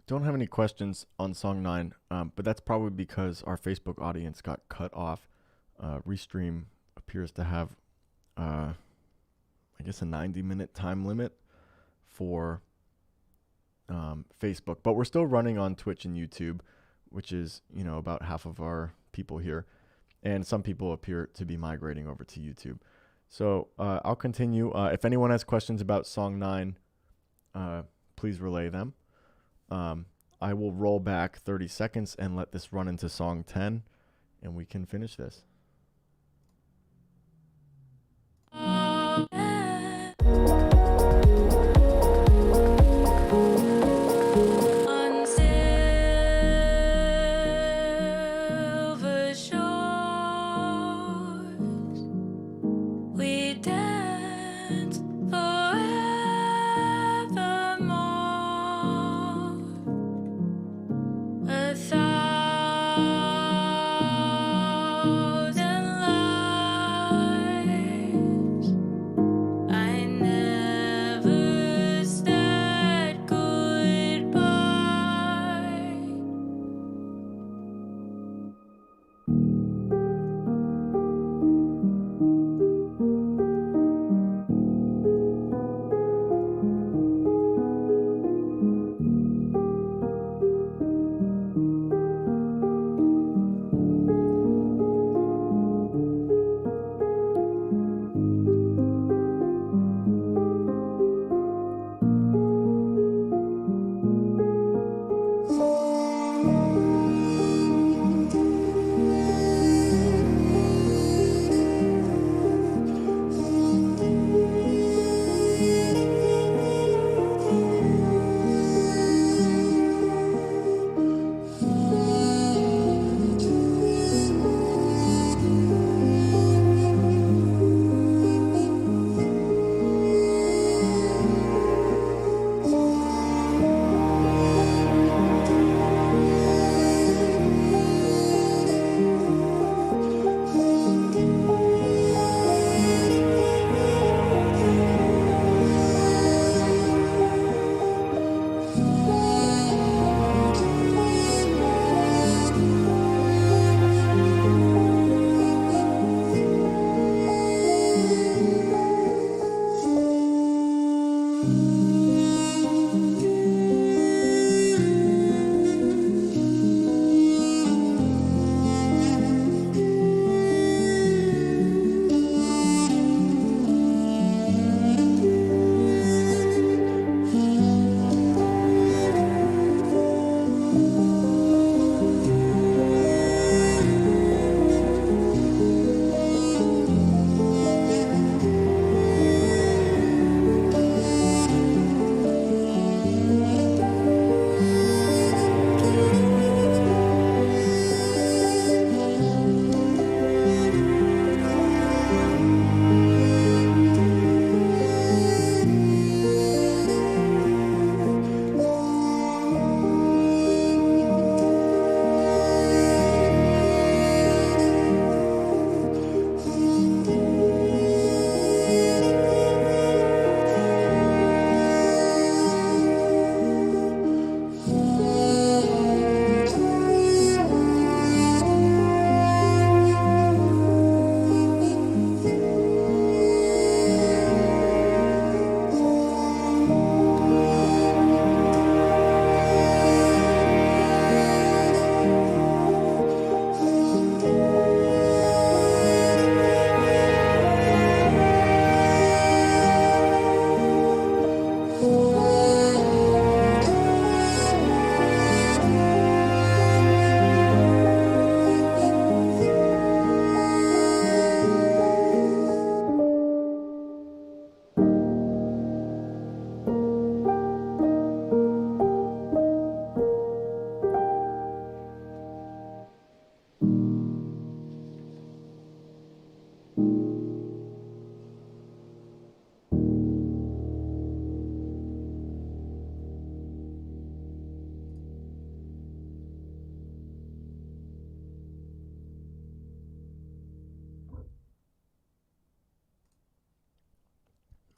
Don't have any questions on song 9, but that's probably because our Facebook audience got cut off. Restream appears to have, I guess, a 90-minute time limit for Facebook, but we're still running on Twitch and YouTube, which is, about half of our people here, and some people appear to be migrating over to YouTube. So I'll continue. If anyone has questions about song 9, please relay them. I will roll back 30 seconds and let this run into song 10, and we can finish this.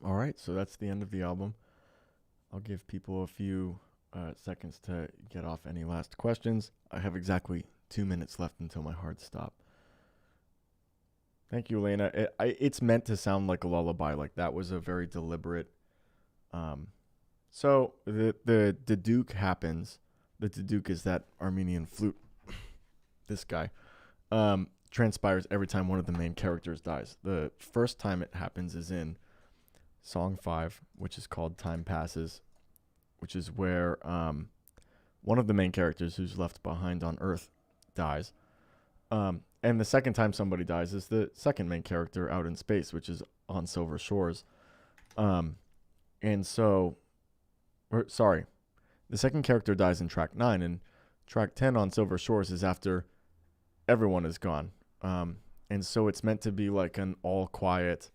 All right, so that's the end of the album. I'll give people a few seconds to get off any last questions. I have exactly 2 minutes left until my hard stop. Thank you, Elena. It's meant to sound like a lullaby. Like, that was a very deliberate. So the Duke happens. The Duke is that Armenian flute. This guy. Transpires every time one of the main characters dies. The first time it happens is in Song 5, which is called Time Passes, which is where one of the main characters who's left behind on Earth dies. And the second time somebody dies is the second main character out in space, which is on Silver Shores. And so, the second character dies in track 9, and track 10 on Silver Shores is after everyone is gone. And so it's meant to be like an all quiet,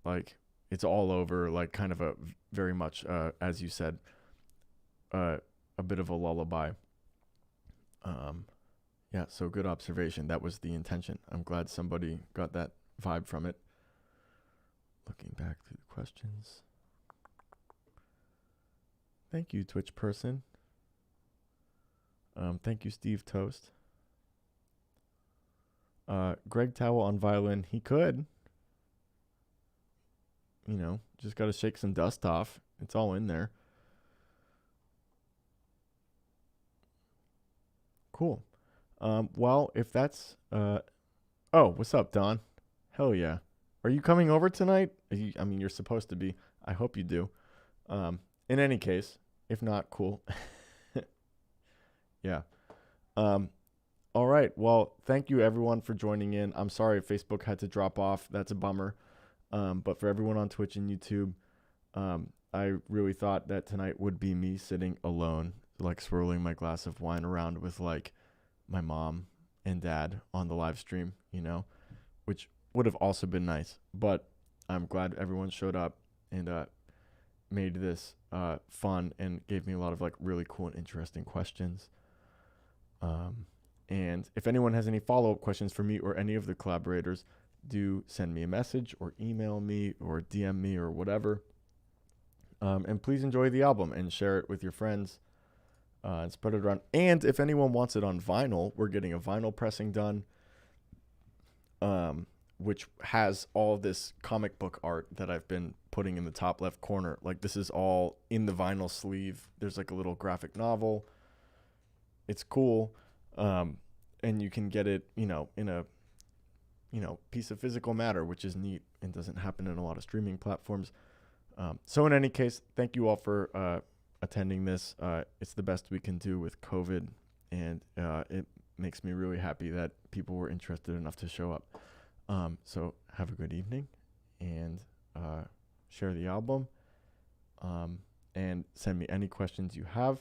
like it's all over, like kind of a very much, as you said, a bit of a lullaby. Yeah, so good observation. That was the intention. I'm glad somebody got that vibe from it. Looking back through the questions. Thank you, Twitch person. Thank you, Steve Toast. Greg Towell on violin. He could. You know, just got to shake some dust off. It's all in there. Cool. Well, if that's... oh, what's up, Don? Hell yeah. Are you coming over tonight? I mean, you're supposed to be. I hope you do. In any case, if not, cool. Yeah. All right. Well, thank you, everyone, for joining in. I'm sorry Facebook had to drop off. That's a bummer. But for everyone on Twitch and YouTube, I really thought that tonight would be me sitting alone, like swirling my glass of wine around with like my mom and dad on the live stream, you know, which would have also been nice. But I'm glad everyone showed up and made this fun and gave me a lot of like really cool and interesting questions. And if anyone has any follow-up questions for me or any of the collaborators, do send me a message or email me or DM me or whatever. And please enjoy the album and share it with your friends and spread it around. And if anyone wants it on vinyl, we're getting a vinyl pressing done, which has all this comic book art that I've been putting in the top left corner. Like, this is all in the vinyl sleeve. There's like a little graphic novel. It's cool. And you can get it, you know, in a, you know, piece of physical matter, which is neat and doesn't happen in a lot of streaming platforms. So in any case, thank you all for attending this. It's the best we can do with COVID, and it makes me really happy that people were interested enough to show up. So have a good evening, and share the album, and send me any questions you have.